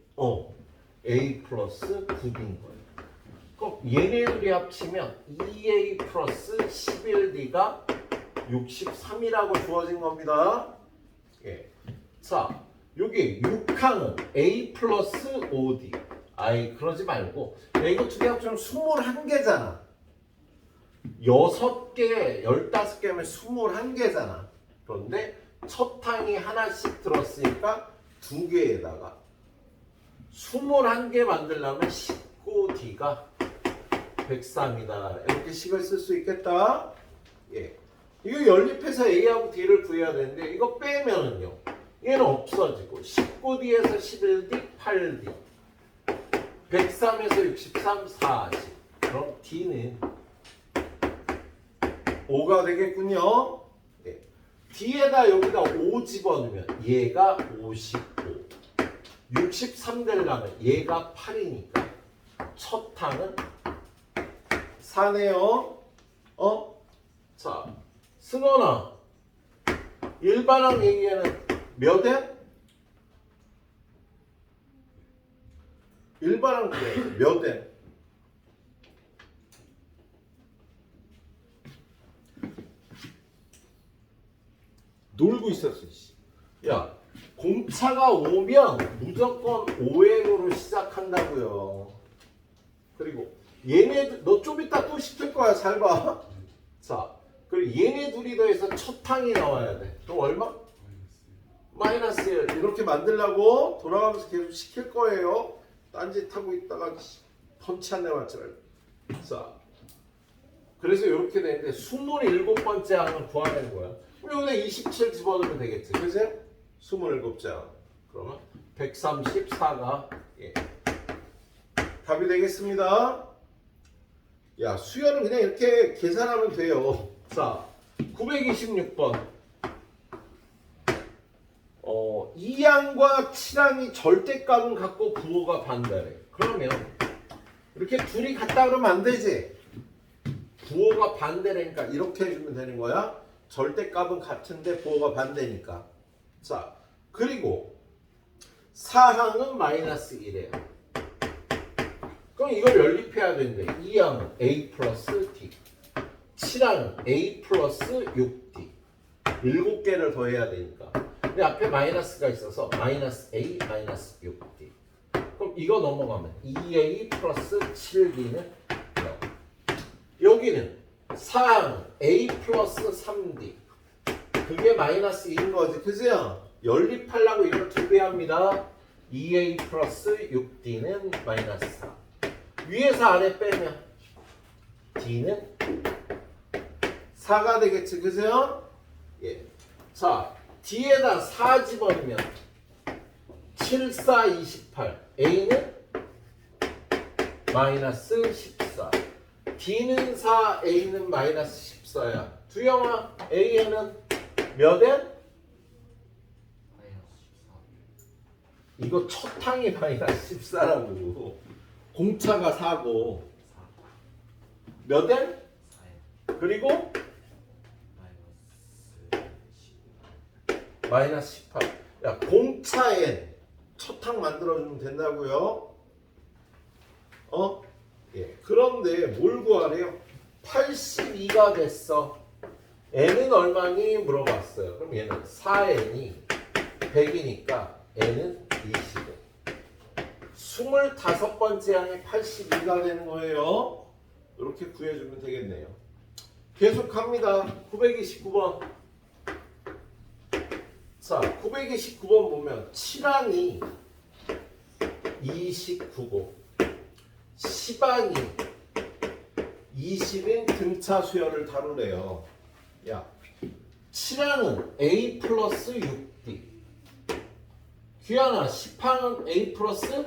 Speaker 1: A 플러스 9개인 거예요. 그럼 얘네들이 합치면 2A 플러스 11D가 63이라고 주어진 겁니다. 예. 자, 여기 6항은 A 플러스 5D. 아이, 그러지 말고. 이거 두 개 합치면 21개잖아. 6개, 15개면 21개잖아. 그런데 첫 항이 하나씩 들었으니까 2개에다가 21개 만들려면 19D가 103이다. 이렇게 식을 쓸 수 있겠다. 예. 이거 연립해서 A하고 D를 구해야 되는데 이거 빼면은요. 얘는 없어지고 19D에서 11D, 8D 103에서 63, 40 그럼 D는 5가 되겠군요. 예. D에다 여기다 5 집어넣으면 얘가 55 63 되려면 얘가 8이니까 첫 항은 4네요. 자, 승원아, 일반항 얘기에는 몇 엔? 일반항 그래, 몇 엔? 놀고 있었어. 야, 공차가 오면 무조건 5N으로 시작한다고요. 그리고 얘네들 너 좀 이따 또 시킬 거야. 잘 봐. 자, 그리고 얘네 둘이 더해서 첫 항이 나와야 돼. 그럼 얼마? 마이너스 1. 이렇게 만들려고 돌아가면서 계속 시킬 거예요. 딴짓하고 있다가 펀치 안 내봤지 말고. 자, 그래서 이렇게 되는데 27번째 항을 구하는 거야. 그럼 여기다 27 집어넣으면 되겠지. 그죠? 27째 항. 그러면 134가 예. 답이 되겠습니다. 야, 수열은 그냥 이렇게 계산하면 돼요. 자, 926번. 2항과 7항이 절대값은 같고 부호가 반대래. 그러면 이렇게 둘이 같다 그러면 안 되지. 부호가 반대라니까 이렇게 해주면 되는 거야. 절대값은 같은데 부호가 반대니까. 자, 그리고 4항은 마이너스 1이에요. 그럼 이걸 연립해야 되는데 2항은 A 플러스 D 7항은 A 플러스 6D 7개를 더해야 되니까 근데 앞에 마이너스가 있어서 마이너스 A 마이너스 6D 그럼 이거 넘어가면 2A 플러스 7D는 0 여기는 4항 A 플러스 3D 그게 마이너스 2인 거지 그죠? 연립하려고 이걸 2배 합니다 2A 플러스 6D는 마이너스 4 위에서 아래 빼면 D는 4가 되겠지, 그죠? 예. 자, D에다 4 집어넣으면 7, 4, 28 A는 마이너스 14 D는 4, A는 마이너스 14야 두영아, A에는 몇 엔? 이거 첫 항이 마이너스 14라고. 공차가 4고
Speaker 2: 4.
Speaker 1: 몇 N?
Speaker 2: 4에
Speaker 1: 그리고
Speaker 2: 마이너스 10.
Speaker 1: 마이너스 18. 야, 공차 N 첫 항 만들어주면 된다고요? 예. 그런데 뭘 구하래요? 82가 됐어. N은 얼마니? 물어봤어요. 그럼 얘는 4N이 100이니까 N은 20. 25번째 항이 82가 되는 거예요. 이렇게 구해주면 되겠네요. 계속합니다. 929번. 자, 929번 보면 7항이 29고 10항이 20인 등차 수열을 다루래요. 야, 7항은 A 플러스 6D. 귀하나 10항은 A 플러스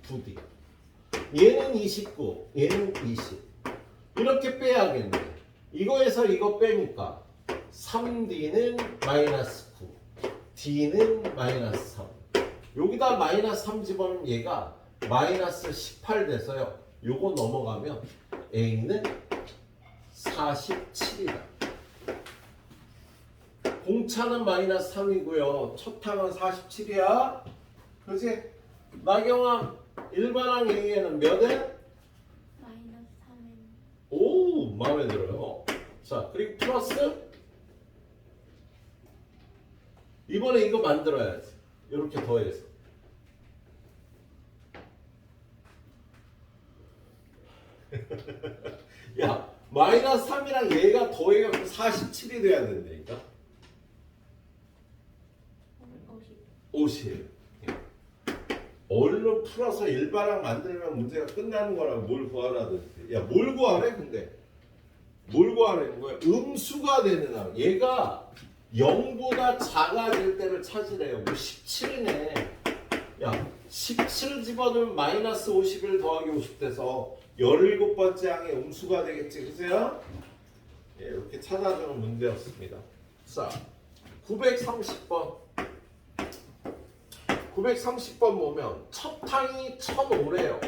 Speaker 1: 9D. 얘는 29, 얘는 20. 이렇게 빼야겠네. 이거에서 이거 빼니까 3D는 마이너스 9, D는 마이너스 3. 여기다 마이너스 3 집어넣으면 얘가 마이너스 18 돼서요. 요거 넘어가면 A는 47이다. 공차는 마이너스 3이고요. 첫 항은 47이야. 그지? 나경아, 일반항 A에는 몇 엔?
Speaker 4: 마이너스 3n.
Speaker 1: 오, 마음에 들어요. 자, 그리고 플러스 이번에 이거 만들어야지. 이렇게 더해서. 야, 마이너스 3이랑 얘가 더해갖고 47이 돼야 된다니까.
Speaker 4: 50.
Speaker 1: 50. 얼른 풀어서 일반항 만들면 문제가 끝나는 거라고. 뭘 구하라든지. 야, 뭘 구하래 근데? 뭘 구하라는 거야? 음수가 되는 항. 얘가 0보다 작아질 때를 찾으래요. 뭐 17이네. 야, 17 집어넣으면 마이너스 51 더하기 50 돼서 17번째 항의 음수가 되겠지. 그죠? 예, 이렇게 찾아주는 문제였습니다. 자, 930번. 930번 보면 첫 항이 1005래요.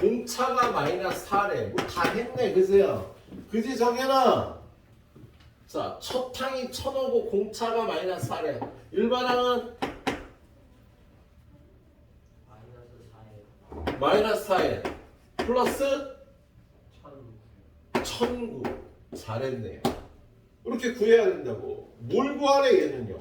Speaker 1: 공차가 마이너스 4래. 뭐 다 했네. 그죠? 그지 정현아? 자, 첫 항이 1005고 공차가 마이너스 4래. 일반항은
Speaker 2: 마이너스 4에
Speaker 1: 마이너스 4에 플러스
Speaker 2: 1000.
Speaker 1: 1009. 잘했네요. 이렇게 구해야 된다고. 뭘 구하래 얘는요?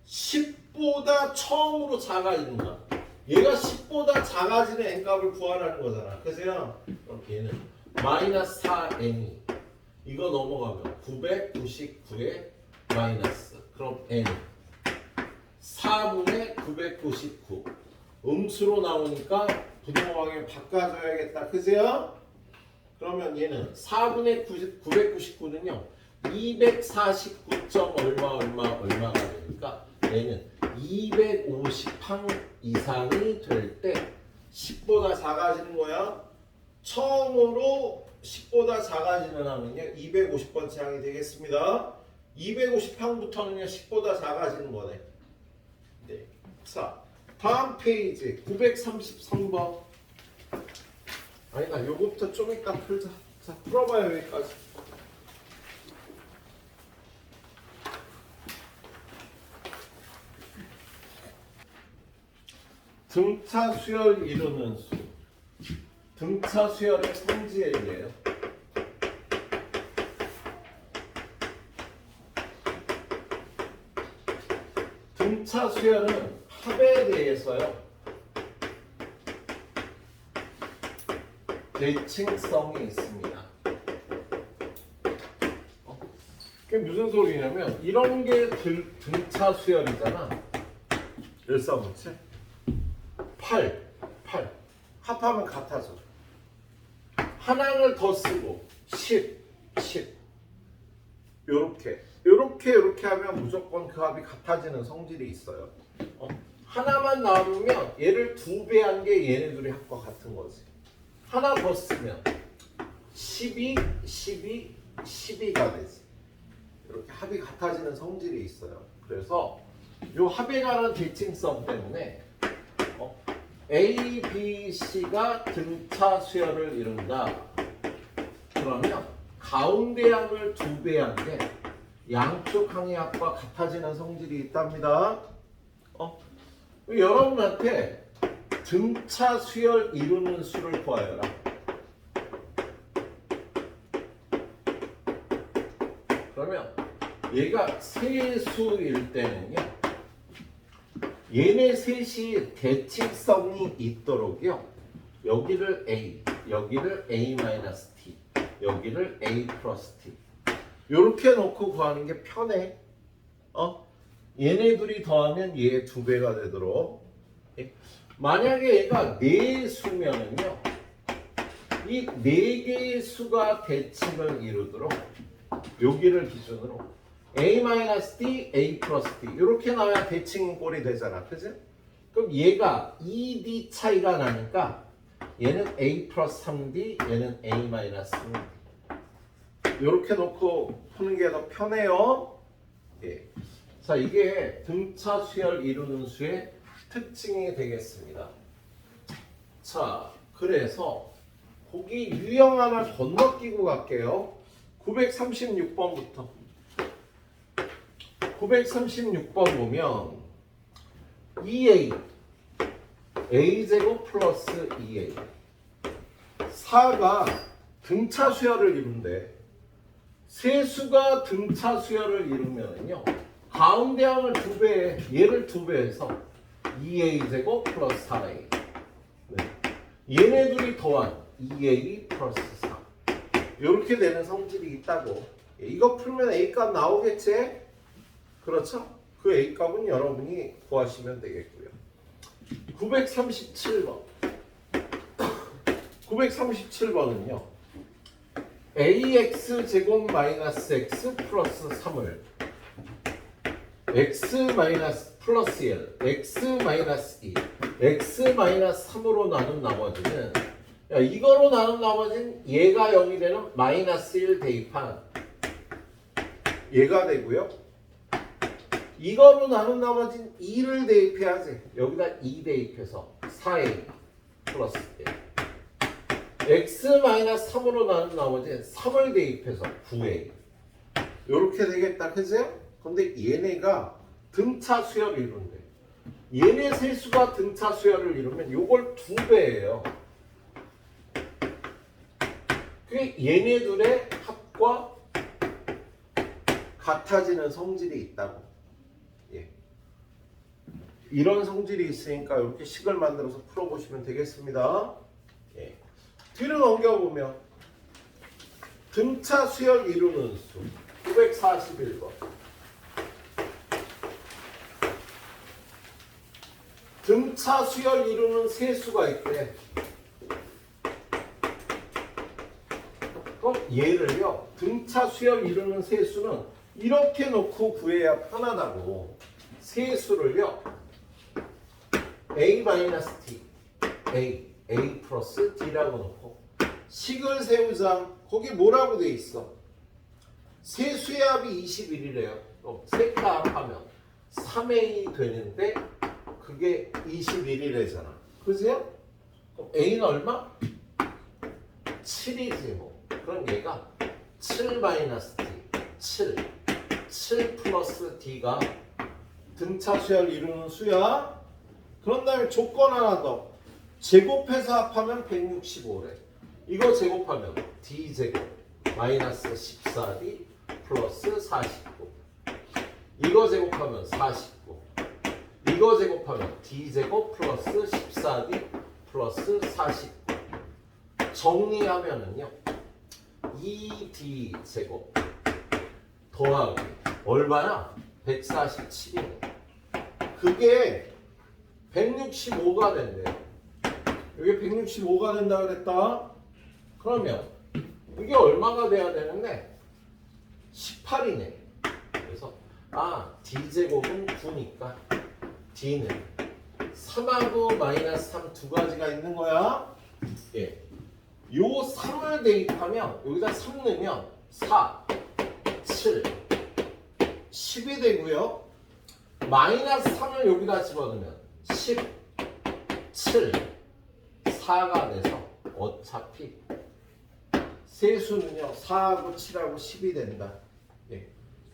Speaker 1: 10보다 처음으로 작아지는 거. 얘가 10보다 작아지는 n값을 구하라는 거잖아. 그래서요. 그럼 얘는 마이너스 4n이 이거 넘어가면 999에 마이너스. 그럼 n 4분의 999. 음수로 나오니까 부동항에 바꿔줘야겠다. 그세요? 그러면 얘는 4분의 999는요 249. 얼마가 되니까 얘는 250항 이상이 될 때 10보다 작아지는 거야. 처음으로 10보다 작아지는 항은요 250번째 항이 되겠습니다. 250항부터는요 10보다 작아지는 거네. 네. 자, 다음 페이지 933번. 아니다, 요거부터 좀 이따 풀자. 자, 풀어봐요. 여기까지. 등차 수열 이루는 수. 등차 수열의 성질이에요. 등차 수열은 합에 대해서요 대칭성이 있습니다. 그게 무슨 소리냐면 이런 게 등차 수열이잖아. 1,4,5,7 8 합하면 같아져. 하나를 더 쓰고 10 요렇게 하면 무조건 그 합이 같아지는 성질이 있어요. 하나만 나오면 얘를 2배 한 게 얘네들이 합과 같은 거지. 하나 더 쓰면 12가 되지. 이렇게 합이 같아지는 성질이 있어요. 그래서 요 합에 관한 대칭성 때문에 A, B, C가 등차 수열을 이룬다. 그러면 가운데 항을 2배한 게 양쪽 항의 합과 같아지는 성질이 있답니다. 여러분한테 등차 수열 이루는 수를 구하여라. 그러면 얘가 세수일 때는요, 얘네 셋이 대칭성이 있도록요, 여기를 A, 여기를 A-T, 여기를 A 플러스 T 요렇게 놓고 구하는 게 편해. 얘네 둘이 더하면 얘 2배가 되도록. 만약에 얘가 4수면은요, 이 4개의 수가 대칭을 이루도록 여기를 기준으로 A-D, A 플러스 D 이렇게 나와야 대칭 꼴이 되잖아. 그치? 그럼 얘가 2D 차이가 나니까 얘는 A 플러스 3D, 얘는 A 마이너스 3D 이렇게 놓고 푸는 게 더 편해요. 예. 자, 이게 등차 수열 이루는 수의 특징이 되겠습니다. 자, 그래서 거기 유형 하나 건너뛰고 갈게요. 936번부터 936번 보면 2A A제곱 플러스 2A 4가 등차 수열을 이룬대. 세수가 등차 수열을 이루면요, 가운데 항을 2배, 얘를 2배해서 2A제곱 플러스 4A 얘네 둘이 더한 2A 플러스 4 이렇게 되는 성질이 있다고. 이거 풀면 A값 나오겠지? 그렇죠? 그 A값은 여러분이 구하시면 되겠고요. 937번 937번은요 AX제곱 마이너스 X 플러스 3을 X 마이너스 플러스 1, X 마이너스 2, X 마이너스 3으로 나눈 나머지는, 야, 이거로 나눈 나머지는 얘가 0이 되는 마이너스 1 대입한 얘가 되고요. 이거로 나눈 나머지는 2를 대입해야지. 여기다 2 대입해서 4A 플러스 1. X 마이너스 3으로 나눈 나머지는 3을 대입해서 9A. 요렇게 되겠다. 그죠? 근데 얘네가 등차 수열을 이룬대. 얘네 세수가 등차 수열을 이루면 요걸 2배예요. 그게 얘네 둘의 합과 같아지는 성질이 있다고. 예. 이런 성질이 있으니까 이렇게 식을 만들어서 풀어보시면 되겠습니다. 예. 뒤로 넘겨보면 등차 수열 이루는 수 941번. 등차 수열 이루는 세수가 있대. 그럼 얘를요, 등차 수열 이루는 세수는 이렇게 놓고 구해야 편하다고. 세수를요, A-T, A 플러스 D라고 놓고 식을 세우자. 거기 뭐라고 돼 있어? 세수의 합이 21이래요. 셋 다 합하면 3A 되는데 그게 21이래잖아. 그죠? 그럼 A는 얼마? 7이지 뭐. 그럼 얘가 7 마이너스 D, 7 플러스 D가 등차 수열 이루는 수야. 그런 다음에 조건 하나 더. 제곱해서 합하면 165래. 이거 제곱하면 D제곱 마이너스 14D 플러스 49. 이거 제곱하면 49. 이거 제곱하면 D제곱 플러스 14D 플러스 49. 정리하면은요, 2D제곱 더하기 얼마야? 147이네. 그게 165가 된대요. 이게 165가 된다 그랬다. 그러면 이게 얼마가 돼야 되는데 18이네. 그래서 D제곱은 9니까 D는 3하고 마이너스 3 두 가지가 있는 거야. 예. 요 3을 대입하면 여기다 3 넣으면 4, 7, 10이 되고요. 마이너스 3을 여기다 집어넣으면 17, 4가 돼서 어차피 세수는요 4하고 7하고 10이 된다. 예.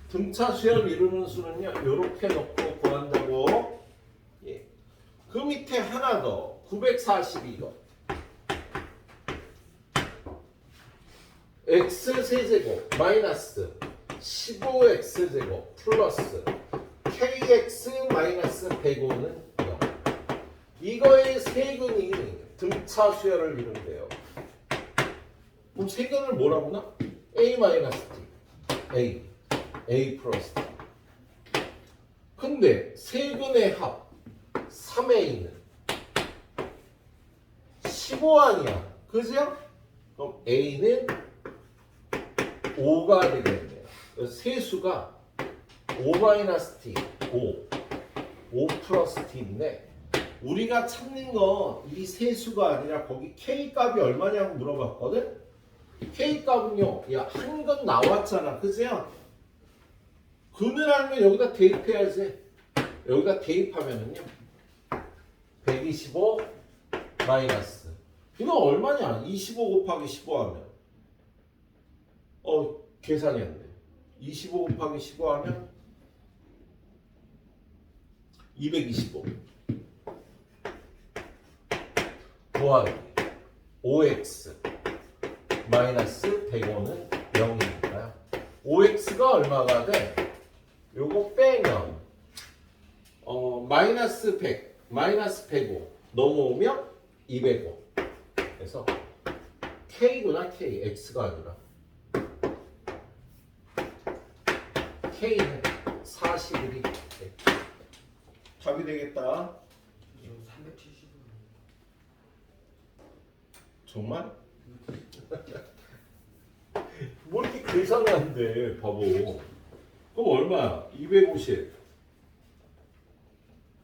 Speaker 1: 등차 수열을 이루는 수는요 이렇게 놓고 구한다고. 예. 그 밑에 하나 더 942거 x 세제곱 마이너스 15x제곱 플러스 kx 마이너스 105는 0. 이거의 세근이 등차 수열을 이룬대요. 그럼 세근을 뭐라고 하나? a 마이너스 t, a 플러스 t. 근데 세근의 합 3a는 15 아니야. 그죠? 그럼 a는 5가 되겠네요. 세수가 5-t, 5 플러스 t인데 우리가 찾는 거 이 세수가 아니라 거기 k 값이 얼마냐고 물어봤거든? k 값은요, 야, 한 건 나왔잖아. 그죠? 근을 알면 여기다 대입해야지. 여기다 대입하면은요, 125 마이너스. 이거 얼마냐? 25 곱하기 15 하면. 계산이 안 돼. 25 곱하기 15 하면 225 더하기 5x 마이너스 105는 0이니까요. 5x가 얼마가 돼? 요거 빼면 마이너스 100 마이너스 105 넘어오면 205. 그래서 k구나 k, x가 아니라 k는 41이 답이 되겠다.
Speaker 2: 지금 370.
Speaker 1: 정말? 뭐 이렇게 계산이 안 돼, 바보. 그럼 얼마야? 250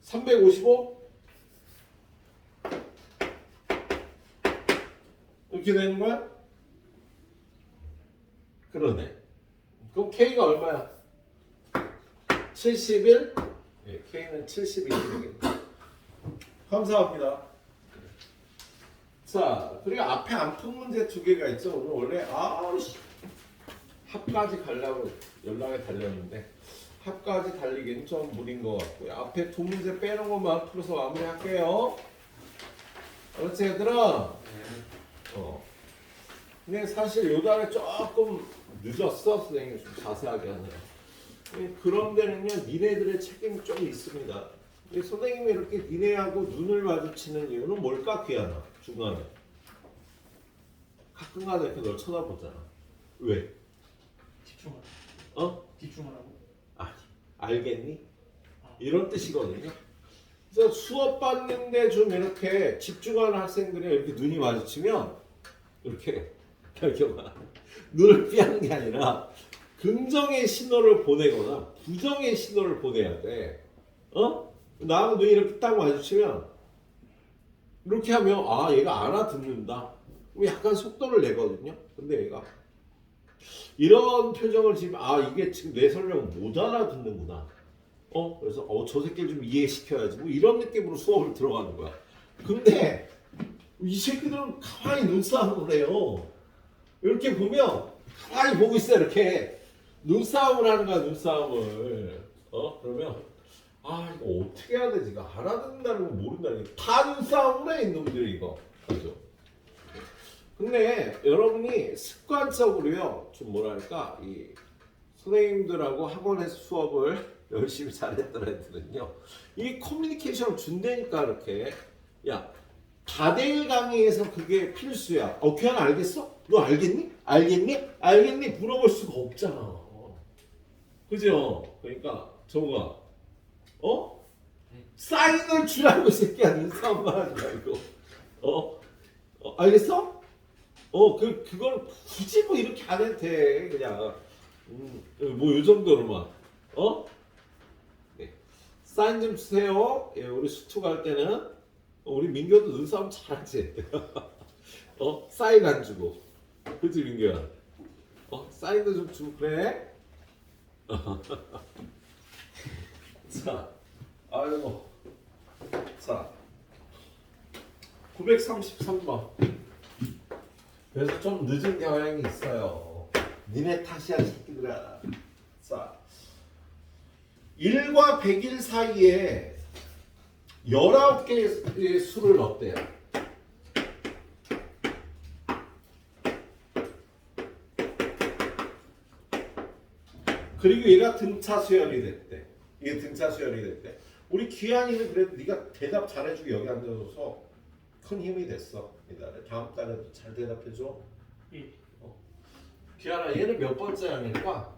Speaker 1: 355? 이렇게 되는 거야? 그러네. 그럼 K가 얼마야? 71? 예, K는 71이 되겠네. 감사합니다. 자, 그리고 앞에 안 푼 문제 두 개가 있죠. 오늘 원래 합까지 가려고 연락이 달렸는데 합까지 달리기는 좀 무리인 것 같고요. 앞에 두 문제 빼는 것만 풀어서 마무리할게요. 그렇지 얘들아? 근데 사실 요 달에 조금 늦었어. 선생님이 좀 자세하게 하느라. 그런 데는요 니네들의 책임이 좀 있습니다. 선생님이 이렇게 니네하고 눈을 마주치는 이유는 뭘까? 귀하나 중간에 가끔가다 이렇게 널 쳐다보잖아. 왜?
Speaker 3: 집중하라고. 집중하라고.
Speaker 1: 아니 알겠니? 이런 뜻이거든요. 그래서 수업 받는데 좀 이렇게 집중하는 학생들이 이렇게 눈이 마주치면 이렇게 결경아 눈을 피하는 게 아니라 긍정의 신호를 보내거나 부정의 신호를 보내야 돼. 나하고 눈이 이렇게 딱 마주치면 이렇게 하면 얘가 알아듣는다. 그럼 약간 속도를 내거든요. 근데 얘가 이런 표정을 지금 이게 지금 내 설명 못 알아듣는구나. 그래서 저 새끼를 좀 이해시켜야지. 뭐 이런 느낌으로 수업을 들어가는 거야. 근데 이 새끼들은 가만히 눈싸움을 해요. 이렇게 보면 가만히 보고 있어. 이렇게 눈싸움을 하는 거야. 눈싸움을. 그러면 이거 어떻게 해야 되지? 이거 알아듣는다는 건 모른다는 게 다 눈싸움을 해 이놈들이 이거. 그죠? 근데 여러분이 습관적으로요 좀 뭐랄까 이 선생님들하고 학원에서 수업을 열심히 잘했던 애들은요 이 커뮤니케이션을 준다니까 이렇게 야 다대일 강의에서 그게 필수야. 그냥 알겠어? 너 알겠니? 알겠니? 물어볼 수가 없잖아. 그죠? 그러니까 정우가 사인을 주라고 이 새끼야. 눈싸움만 하지 말고 알겠어? 그걸 굳이 뭐 이렇게 안 해도 돼. 그냥 뭐 요 정도로만 네. 사인 좀 주세요. 예, 우리 수투 갈 때는 우리 민규도 눈싸움 잘하지. 사인 안 주고 그치 민규야? 사인도 좀 주고 그래? 자 아이고. 자, 933번. 그래서 좀 늦은 경향이 있어요. 니네 탓이야, 새끼들아. 자, 1과 100일 사이에 19개의 수를 넣었대요. 그리고 얘가 등차 수열이 됐대. 이게 등차 수열이 됐대. 우리 기한이는 그래도 네가 대답 잘해주고 여기 앉아줘서 큰 힘이 됐어. 이달에 다음 달에도 잘 대답해줘.
Speaker 3: 예.
Speaker 1: 기한아, 얘는 몇 번째 항일까?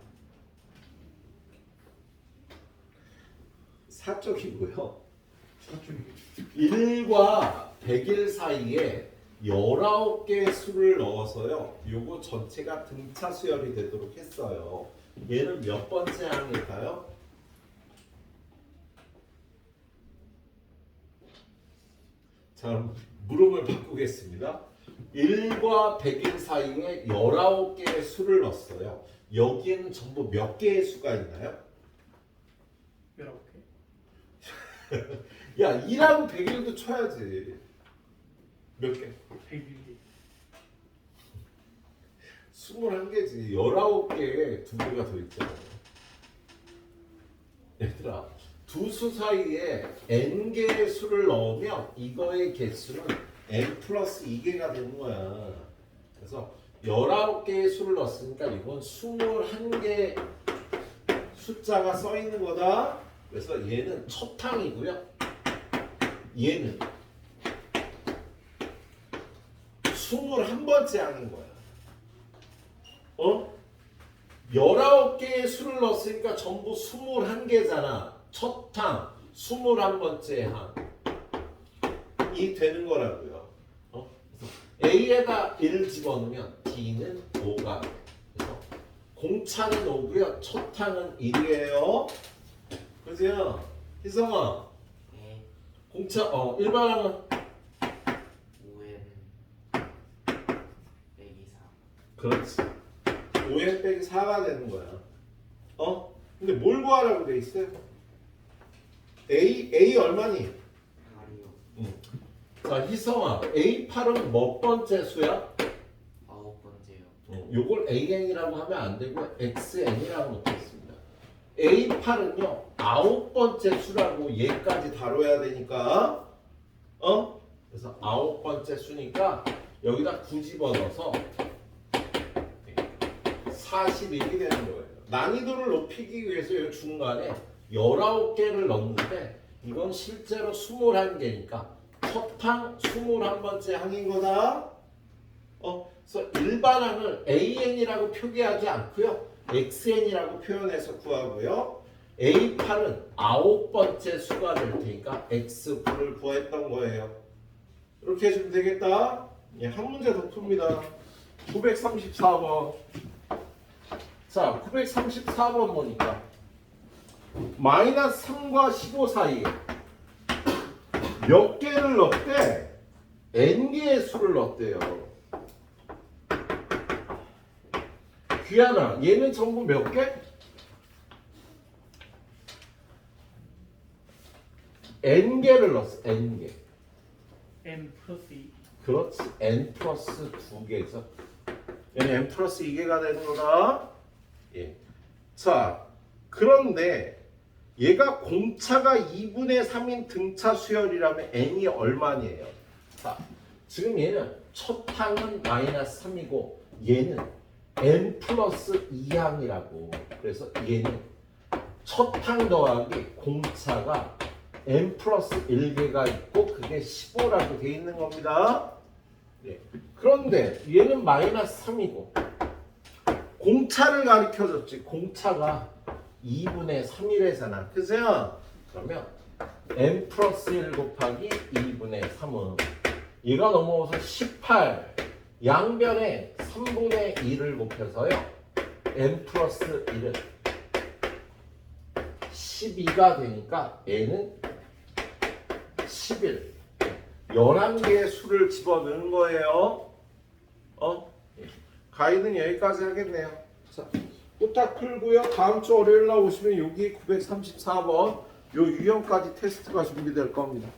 Speaker 1: 4쪽이고요. 1과 100일 사이에 19개의 수를 넣어서요. 요거 전체가 등차 수열이 되도록 했어요. 얘는 몇 번째 항일까요? 자, 물음을 바꾸겠습니다. 1과 100일 사이에 19개의 수를 넣었어요. 여기에는 전부 몇 개의 수가 있나요?
Speaker 3: 19개.
Speaker 1: 야, 2하고 100일도 쳐야지. 몇 개?
Speaker 3: 101개.
Speaker 1: 21개지. 19개에 2개가 더 있잖아. 얘들아, 두 수 사이에 n개의 수를 넣으면 이거의 개수는 n 플러스 2개가 되는 거야. 그래서 19개의 수를 넣었으니까 이건 21개 숫자가 써 있는 거다. 그래서 얘는 첫 항이고요. 얘는 21번째 항인 거야. 19개의 수를 넣었으니까 전부 21개잖아. 첫 항, 21번째 항이 되는 거라고요. A에다 1을 집어넣으면 B는 5가 돼. 그래서 공차는 5고요. 첫 항은 1이에요. 그죠? 희성아,
Speaker 2: 네.
Speaker 1: 공차, 일반 항은
Speaker 2: 5n 빼기 4.
Speaker 1: 그렇지. 5n 빼기 4가 되는 거야. 근데 뭘 구하라고 돼 있어요? A 얼마니?
Speaker 2: 8이요.
Speaker 1: 자, 희성아, A8은 몇 번째 수야?
Speaker 2: 9번째요.
Speaker 1: 요걸 AN이라고 하면 안 되고 XN이라고 놓겠습니다. A8은요, 9번째 수라고 얘까지 다뤄야 되니까, 그래서 9번째 수니까 여기다 9 집어넣어서 41이 되는 거예요. 난이도를 높이기 위해서 이 중간에 19개를 넣는데 이건 실제로 21개니까 첫 항 21번째 항인 거다. 그래서 일반 항을 AN이라고 표기하지 않고요. XN이라고 표현해서 구하고요. A8은 9번째 수가 될 테니까 X9를 구했던 거예요. 이렇게 해주면 되겠다. 예, 한 문제 더 풉니다. 934번. 자, 934번 보니까 마이너스 3과 15 사이에 몇 개를 넣었대? n개의 수를 넣었대요. 귀하나, 얘는 전부 몇 개? n개를 넣었어. n개.
Speaker 3: n 플러스 2.
Speaker 1: 그렇지. n 플러스 2개죠. 얘는 n 플러스 2개가 되는 거다. 예. 자, 그런데 얘가 공차가 2분의 3인 등차 수열이라면 n이 얼마니에요? 자, 지금 얘는 첫 항은 마이너스 3이고 얘는 n 플러스 2항이라고. 그래서 얘는 첫 항 더하기 공차가 n 플러스 1개가 있고 그게 15라고 돼 있는 겁니다. 예. 그런데 얘는 마이너스 3이고 공차를 가리켜줬지. 공차가 2분의 3이래잖아. 그죠? 그러면 n 플러스 1 곱하기 2분의 3은 얘가 넘어와서 18 양변에 3분의 2를 곱해서요. n 플러스 1은 12가 되니까 n은 11 11개의 수를 집어넣는 거예요. 가이드는 여기까지 하겠네요. 자, 후딱 풀고요. 다음 주 월요일 날 오시면 여기 934번 요 유형까지 테스트가 준비될 겁니다.